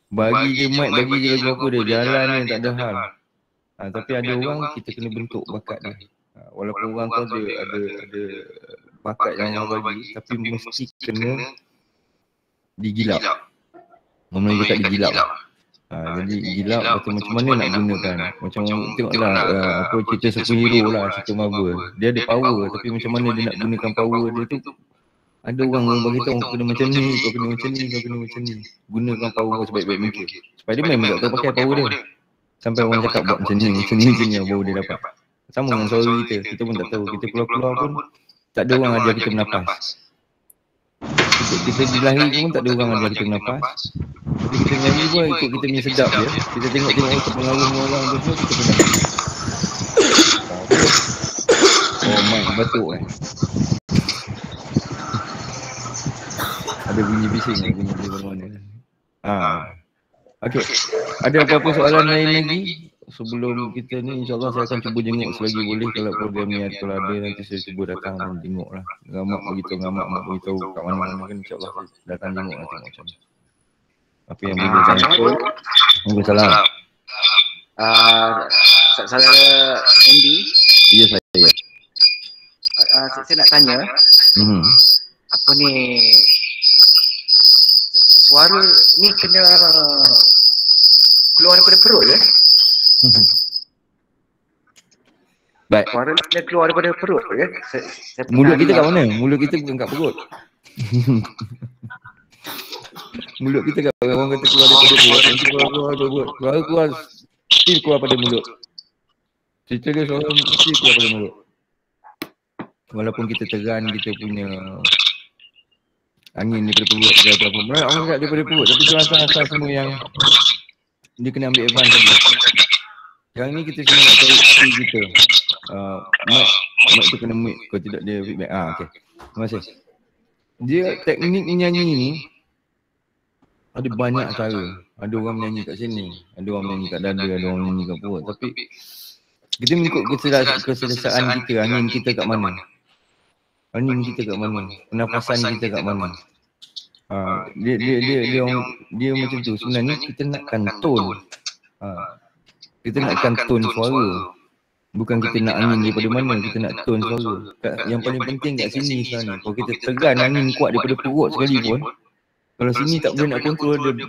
Bagi dia mic, bagi dia lagu apa dia, jalan ni tak ada hal. Tapi ada orang kita kena bentuk bakat dia. Walaupun orang tu ada bakat yang Allah bagi, tapi mesti kena digilap. Ngomong dia tak digilap. Jadi gilap macam mana nak gunakan. Macam tengoklah apa cerita superhero lah, cerita Marvel. Dia ada power tapi macam mana dia nak gunakan power dia tu. Ada orang bagi tahu kau kena macam ni, kau kena macam ni, kau kena macam ni. Gunakan power kau sebaik-baik mungkin. Spiderman pun tak tahu pakai power dia. Sampai orang cakap buat macam ni baru dia dapat. Sama dengan suara kita pun tak tahu. Kita keluar-keluar pun tak ada orang ajar kita bernafas. Kita dilahir pun tak ada orang ajar kita bernafas. Jadi kita nyanyi pun ikut kita punya sedap je. Kita tengok pengaruh orang tu semua kita pun nyanyi. Oh mic batuk Ada bunyi bising bunyi di mana-mana. Okey. Ada apa-apa soalan lain lagi? Sebelum kita ni insyaAllah saya akan cuba jenguk selagi boleh. Kalau program ni kalau ada nanti saya cuba datang dan jenguk lah. Ngamak beritahu kat mana-mana kan insyaAllah saya datang jenguk lah tengok macam mana. Apa yang boleh tanya pun. Waalaikumsalam. Saya Andy. Ya saya. Saya nak tanya. Apa ni suara ni kena keluar daripada perut ya? Baik. Suara ni kena keluar daripada perut ya? Mulut kita kat mana? Mulut kita bukan kat perut. Mulut kita kat orang kata keluar daripada perut. Nanti keluar still keluar pada mulut. Cerita dia suara still keluar pada mulut. Walaupun kita teran kita punya angin daripada perut ke apa. Mereka orang cakap daripada perut tapi tu asal-asal semua yang dia kena ambil advance tadi. Yang ni kita cuma nak cari skill kita. Mic tu kena mute kalau tidak dia feedback. Okey. Terima kasih. Dia teknik menyanyi ni ada banyak cara. Ada orang menyanyi kat sini, ada orang menyanyi kat dada, ada orang menyanyi kat perut. Tapi kita mengikut keselesaan kita, angin kita kat mana. Angin kita kat mana, pernafasan kita kat mana. Dia macam tu. Sebenarnya kita nakkan tone. Kita nakkan tone suara. Bukan kita nak angin daripada mana, kita nak tone suara. Yang paling penting kat sini sekarang ni. Kalau kita tegan angin kuat daripada perut sekali pun, kalau sini tak boleh nak kontrol dia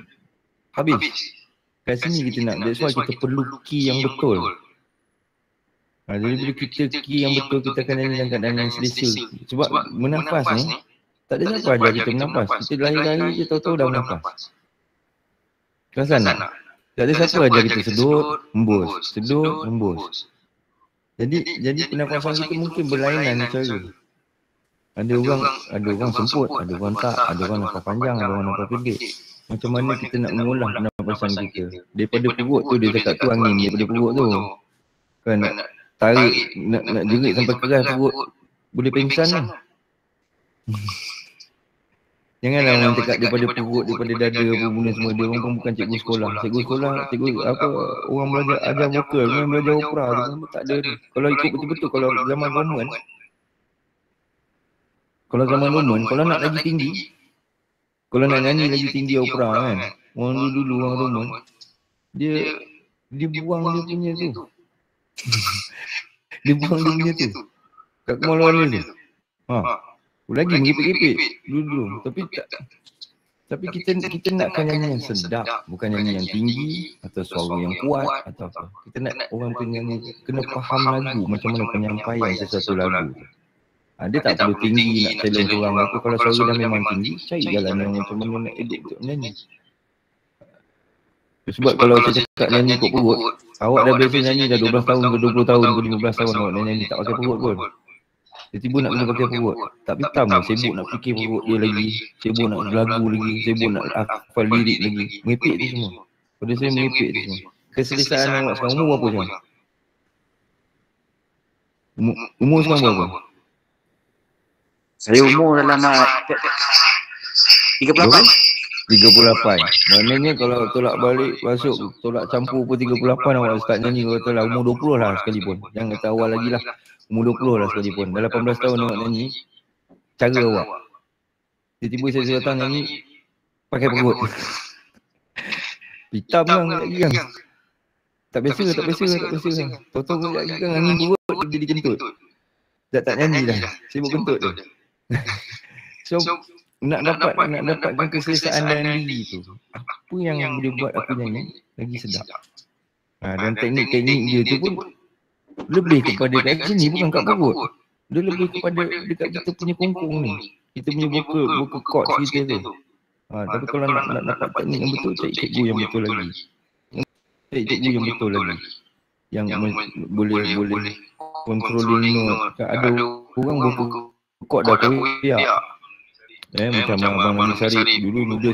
habis. Kat sini kita nak. That's why kita perlu key yang betul. Jadi bila kita key yang betul, kita akan nyanyi dalam keadaan yang selesa. Sebab menafas ni tak ada siapa ajar kita menafas. Kita lahir-lahir je tahu-tahu dah menafas. Perasan tak? Tak ada siapa ajar kita sedut, hembus, sedut, hembus. Jadi pernafasan kita mungkin berlainan cara. Ada orang semput, ada orang tak, ada orang nafas panjang, ada orang nafas pendek. Macam mana kita nak mengolah pernafasan kita? Daripada perut tu dia cakap tu angin daripada perut tu. Kan nak tarik, nak jerit sampai keras perut. boleh pengsan lah. Janganlah orang cakap daripada perut, daripada dada apa benda semua. Dia orang pun bukan cikgu sekolah. Cikgu sekolah, cikgu apa, orang belajar ajar vokal, orang belajar opera tu pun tak ada tu. Kalau ikut betul-betul, kalau zaman Roman, kalau nak lagi tinggi, kalau nak nyanyi lagi tinggi opera kan, orang dulu orang Roman, dia buang dia punya tu. Dia buang dia punya tu. Kat kemaluan dia tu. Lagi mengipik-ipik dulu. Tapi kita nakkan nyanyi yang sedap, bukan nyanyi yang tinggi atau suara yang kuat atau apa. Kita nak orang tu nyanyi kena faham lagu, macam mana penyampaian sesuatu lagu. Dia tak perlu tinggi nak challenge orang apa. Kalau suara dah memang tinggi, cari jalan yang macam mana nak edit untuk nyanyi. Sebab kalau saya cakap nyanyi ikut perut, awak dah biasa nyanyi dah 12 tahun ke 20 tahun ke 15 tahun awak dah nyanyi tak pakai perut pun. Tiba-tiba nak kena pakai perut. Tak hitam lah, sibuk nak fikir perut dia lagi, sibuk nak lagu lagi, sibuk nak hafal lirik lagi. Mengipik tu semua. Pada saya mengipik tu semua. Keselesaan awak sekarang, umur berapa sekarang? Umur sekarang berapa? Saya umur dalam 38. 38. Maknanya kalau tolak balik masuk, tolak campur pun 38 awak start nyanyi. Kalau kata lah umur 20 lah sekalipun. Jangan kata awal lagi lah. Umur 20 lah sekalipun. Dah 18 tahun awak nyanyi, cara awak. Tiba-tiba saya datang nyanyi, pakai perut. Hitam lah lagi kan. Tak biasa. Tahu-tahu lagi kan angin perut, jadi kentut. Tak nyanyi dah. Sibuk kentut tu. So, nak dapatkan keselesaan dalam diri tu, apa yang boleh buat aku nyanyi lagi sedap. Dan teknik-teknik dia tu pun lebih kepada kat sini, bukan kat perut. Dia lebih kepada dekat kita punya kongkong ni, kita punya vocal chords kita tu. Tapi kalau nak dapat teknik yang betul, cari cikgu yang betul lagi. Yang boleh controlling note. Ada orang vocal chord dah koyak. Macam Abang Nami Sarip dulu muda